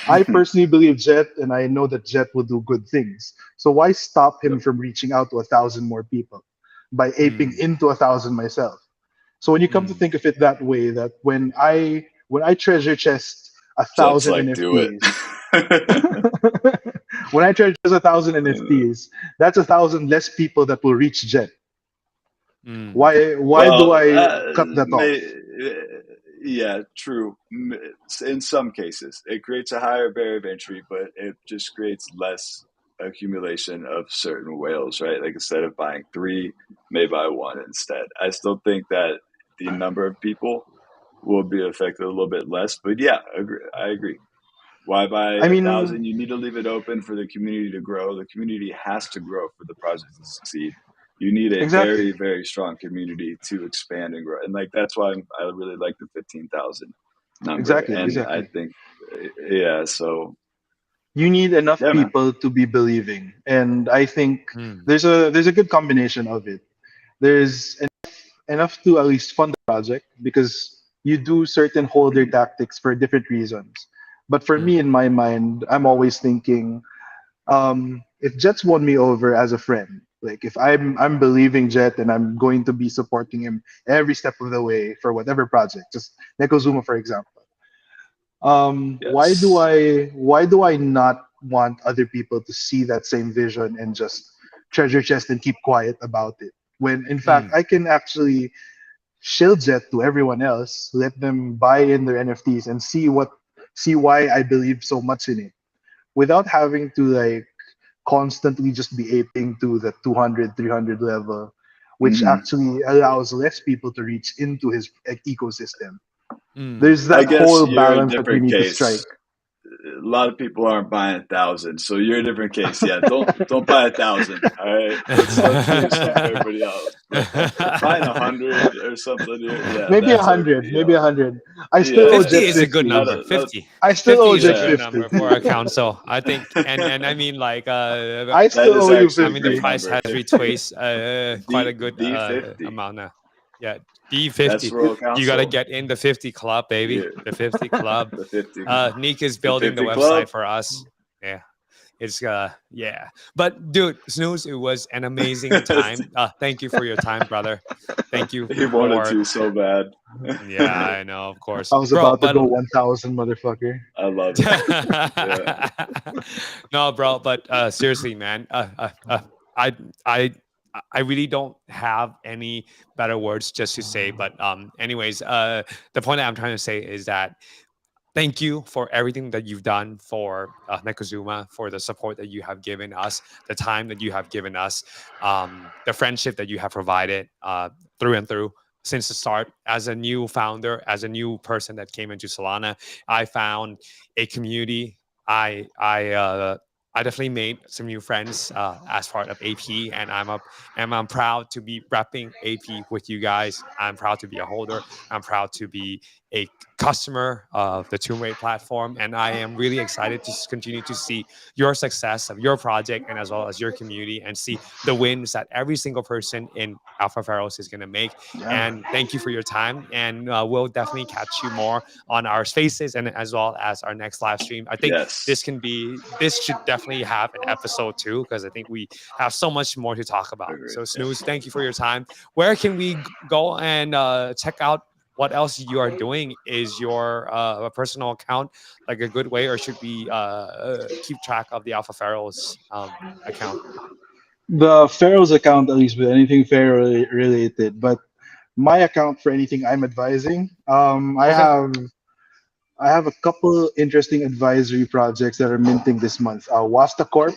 I personally believe Jet, and I know that Jet will do good things. So why stop him yep. from reaching out to 1,000 more people by aping Mm. into 1,000 myself? So when you come to Mm. think of it that way, that when I treasure chest a Jet's thousand like, do it. NFTs, when I treasure 1,000 NFTs, that's 1,000 less people that will reach Jet. Mm. Why do Well, I cut that off? yeah, true. In some cases, it creates a higher barrier of entry, but it just creates less accumulation of certain whales, right? Like instead of buying three, may buy one instead. I still think that the number of people will be affected a little bit less, but yeah, I agree. Why buy I a mean, thousand? You need to leave it open for the community to grow. The community has to grow for the project to succeed. You need a exactly, very, very strong community to expand and grow. And like that's why I really like the 15,000 number. exactly, And I exactly. think, yeah. So You need enough yeah, man. people to be believing, and I think Mm. there's a good combination of it. There's enough to at least fund the project because you do certain holder Mhm. tactics for different reasons. But for me, Mm. in my mind, I'm always thinking, if Jet's won me over as a friend, like if I'm believing Jet and I'm going to be supporting him every step of the way for whatever project, just Nekozuma for example. Yes. Why do I not want other people to see that same vision and just treasure chest and keep quiet about it? When in fact Mm. I can actually shield Jet to everyone else, let them buy in their NFTs and see why I believe so much in it without having to like constantly just be aping to the 200, 300 level, which Hmm. actually allows less people to reach into his ecosystem. Mm. There's I that guess whole you're a balance that we different need to strike. case. A lot of people aren't buying 1,000, so you're a different case. Yeah, don't buy 1,000. All right, let's leave some for everybody else. But buying 100 or something, yeah, Maybe a that's okay. hundred, maybe 100. I still owe Yeah, 50 Jet is a good 50. number. 50. I still owe 50 is a Jet good yeah. 50. number for our council. I think and I mean like I That still is owe you actually I a mean the great 50. price number. has retraced quite a good D50. amount now. Yeah, That's D50. Royal You got to Council. get in the 50 club, baby. Yeah, The 50 club. the 50, Nick is the building the 50 Club. website for us. Yeah. It's yeah. But dude, Snooze, it was an amazing time. Thank you for your time, brother. Thank you He wanted for to so bad. yeah, I know, of course. I was Bro, about to but go 1,000, motherfucker. I love it. Yeah. no, bro, but seriously, man, I, I, I really don't have any better words just to say. But anyways, the point that I'm trying to say is that thank you for everything that you've done for Nekazuma, for the support that you have given us, the time that you have given us, the friendship that you have provided through and through since the start. As a new founder, as a new person that came into Solana, I found a community. I definitely made some new friends as part of AP, and I'm proud to be repping AP with you guys. I'm proud to be a holder. I'm proud to be a customer of the Tomb Rate platform, and I am really excited to continue to see your success of your project and as well as your community, and see the wins that every single person in Alpha Pharaohs is going to make. Yeah, man. And thank you for your time, and we'll definitely catch you more on our spaces and as well as our next live stream. I think Yes. this should definitely have an episode too, because I think we have so much more to talk about. Agreed. So Yeah. Snooze, thank you for your time. Where can we go and check out what else you are doing? Is your personal account like a good way, or should we keep track of the Alpha Pharaohs account? The Pharaoh's account, at least with anything Pharaoh related, but my account for anything I'm advising, Okay. I have a couple interesting advisory projects that are minting this month. Wasta Corp,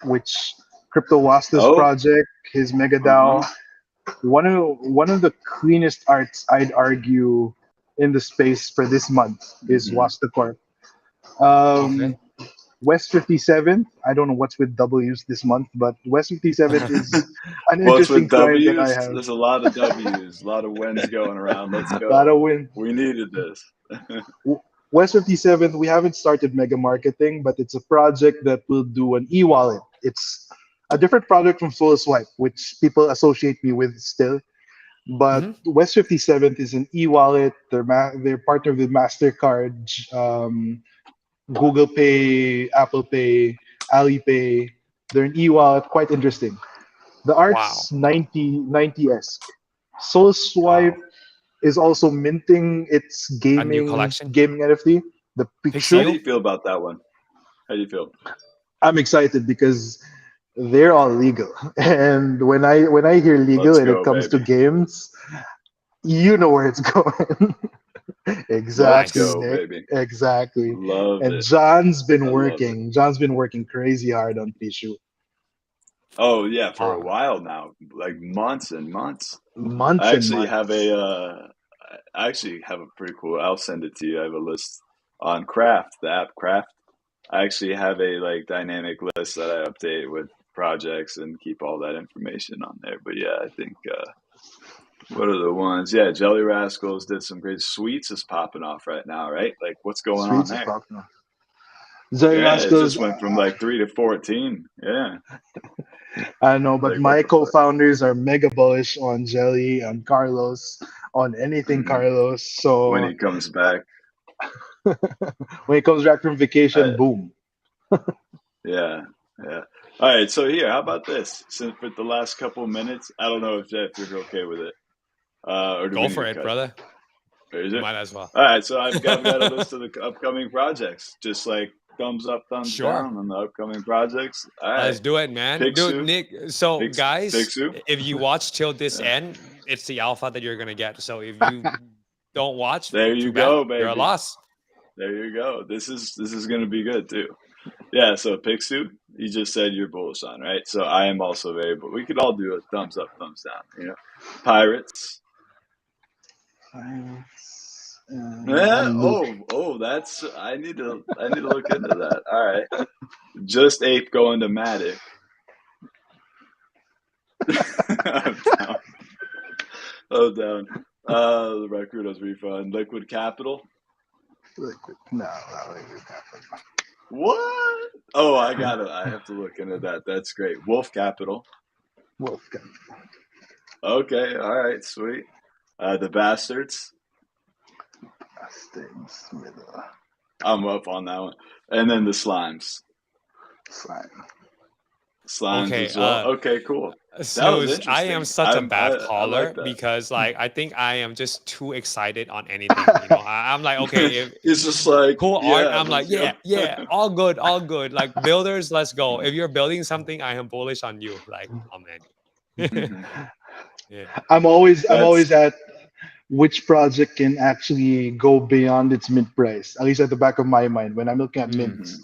which Crypto Wasta's Oh. project, his Mega Uh-huh. DAO, one of the cleanest arts I'd argue in the space for this month is Mhm. Wasta Corp. Okay. Um, West 57th, I don't know what's with W's this month, but West 57th is an What's interesting with client that I W's? have. There's a lot of W's, a lot of wins going around. Let's Gotta go. win. We needed this. West 57th, we haven't started mega marketing, but it's a project that will do an e-wallet. It's a different product from Full Swipe, which people associate me with still. But Hmm. West 57th is an e-wallet. They're partnered with Mastercard, Google Pay, Apple Pay, Alipay. They're an e-wallet, quite interesting. The Wow. art's 90-esque. Soul Swipe Wow. is also minting its A new gaming collection. gaming NFT, the How Picchu. do Pixiu. you feel about that one? How do you feel? I'm excited because they're all legal, and when I hear legal Let's and it go, comes to baby. games, you know where it's going. Let's Exactly, Nice. go, Nick. baby. Exactly. Love And it. John's been I love it. working. John's been working crazy hard on Picchu. Oh yeah, for a Ah, while now, like months and months. Months I and actually have months. I actually have a pretty cool. I'll send it to you. I have a list on Craft, the app Craft. I actually have a like dynamic list that I update with projects and keep all that information on there. But yeah, I think what are the ones? Yeah, Jelly Rascals did some great. Sweets is popping off right now, right? Like what's going on Sweets is there? popping off. Zoe Yeah, it Rascals, just went from like 3 to 14. Yeah, I know, but like what my the fuck? co-founders are mega bullish on Jelly, on Carlos, on anything Hmm. Carlos. When So he comes back, when he comes back from I, vacation, boom. yeah, yeah. All right, so here, how about this? Since for the last couple of minutes, I don't know if you're okay with it, or do we go need for to it, cut? brother. Or is You it? might as well. All right, so I've got a list of the upcoming projects. Just like thumbs up, thumbs Sure. down on the upcoming projects. All right, Let's do it, man. Dude, Pixu, Nick. So, Pix, guys, Pixu. if you watch till this Yeah. end, it's the alpha that you're gonna get. So, if you don't watch, There you too bad. go, You're a baby. loss. There you go. This is gonna be good too. Yeah. So Pixu, you just said you're bullish on, right? So I am also very. But we could all do a thumbs up, thumbs down. Pirates. Yeah. And Luke. Oh, that's. I need to look into that. All right. Just Ape going to Matic. I'm down. Oh, down. The Rakudos refund. Liquid Capital. Liquid. No, not liquid. What? Oh, I got it. I have to look into that. That's great. Wolf Capital. Wolfgang. Okay. All right. Sweet. The Bastards. Bastards. Middle. I'm up on that one. And then the Slimes. Slime. Slimes Okay, as well. Okay. Cool. That was Snooze, I am interesting. such a bad I like caller that. because, like, I think I am just too excited on anything. I'm like, okay, if It's just like, cool art, yeah, I'm like, let's go. yeah, yeah, all good, all good. Like builders, let's go. If you're building something, I am bullish on you. Like, oh man, yeah. I'm That's always at which project can actually go beyond its mint price, at least at the back of my mind when I'm looking at mhm. mints.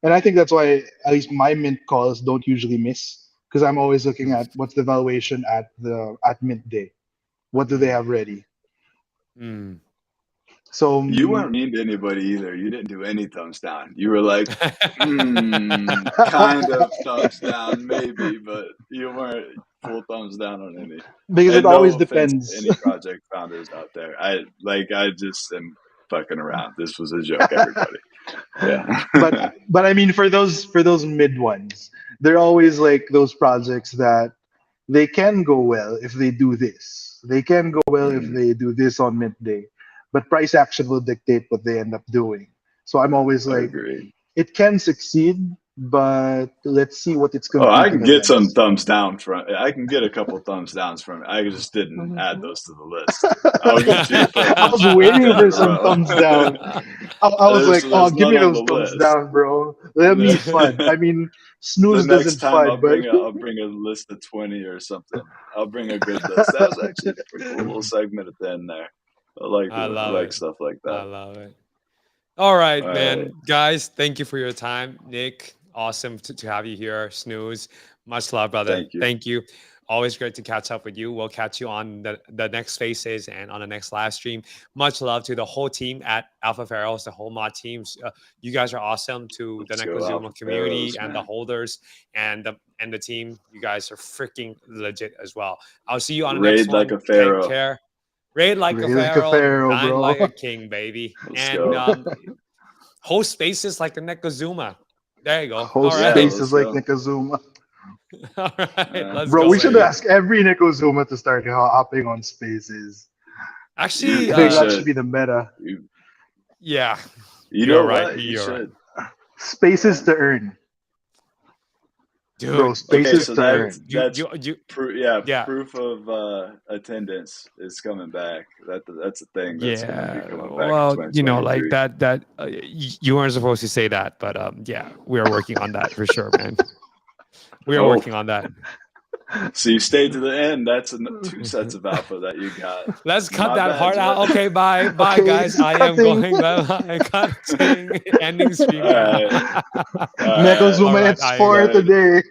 And I think that's why at least my mint calls don't usually miss because I'm always looking Mm, at what's the valuation at mint day. What do they mm, have ready? mm. So You weren't mean to anybody either. You didn't do any thumbs down. You were like, kind of thumbs down, maybe, but you weren't full thumbs down on any. because it And always no offense to depends. any project founders out there. I just am fucking around. This was a joke, everybody. Yeah. But I mean, for those mid ones, they're always like those projects that they can go well if they do this. They can go well if Mm, they do this on midday, but price action will dictate what they end up doing. So I'm always like, agreed. it can succeed, but let's see what it's Oh, I can competing get some against. thumbs down from. I can get a couple thumbs downs from it. I just didn't add those to the list. I'll get you I was a waiting ten for in a some row. thumbs down. I was like, oh, There's give none me on the those thumbs list. down, bro. Let me fud. I mean, The snooze next doesn't time fud, but I'll bring a list of 20 or something. I'll bring a good list. That was actually a pretty cool little segment at the end there. I like I it. I love like it. stuff like I that. love it. All right, All right. man. Guys, thank you for your time. Nick, awesome to have you here. Snooze. Much love, brother. Thank you. Thank you. Always great to catch up with you. We'll catch you on the next faces and on the next live stream. Much love to the whole team at Alpha Pharoahs, the whole mod teams. You guys are awesome. To the Let's go Alpha Necrozuma community Pharoahs, and the man. holders and the team. You guys are freaking legit as well. I'll see you on the next Raid like one. a Take pharaoh. care. Raid like a really like a pharaoh, pharaoh, dine bro. like a king, baby. Let's And go. host spaces like a Necrozuma. There you go. All Host right. Yeah, spaces let's like go. Nikazuma. All right. Yeah. Let's Bro, go, we should baby. ask every Nikozuma to start hopping on spaces. Actually, I You think that should should. be the meta. yeah, You you're know right. what? You You're right. should. Spaces to earn. Bro, Dude. Okay, spaces so to earn. that's You yeah, yeah. proof of attendance is coming back. That's a thing that's going to be Yeah, coming back well, in you know, like 2023. that you weren't supposed to say that, but yeah, we are working on that for sure, man. We are Oh, working on that. so you stayed to the end. That's two sets of alpha that you got. Let's cut My that bad, part out. Jet. Okay, bye, Okay, guys. I am cutting. going. Bye, cutting, ending stream All now. right. All right. Nekozuma, All right, it's I for Good. today.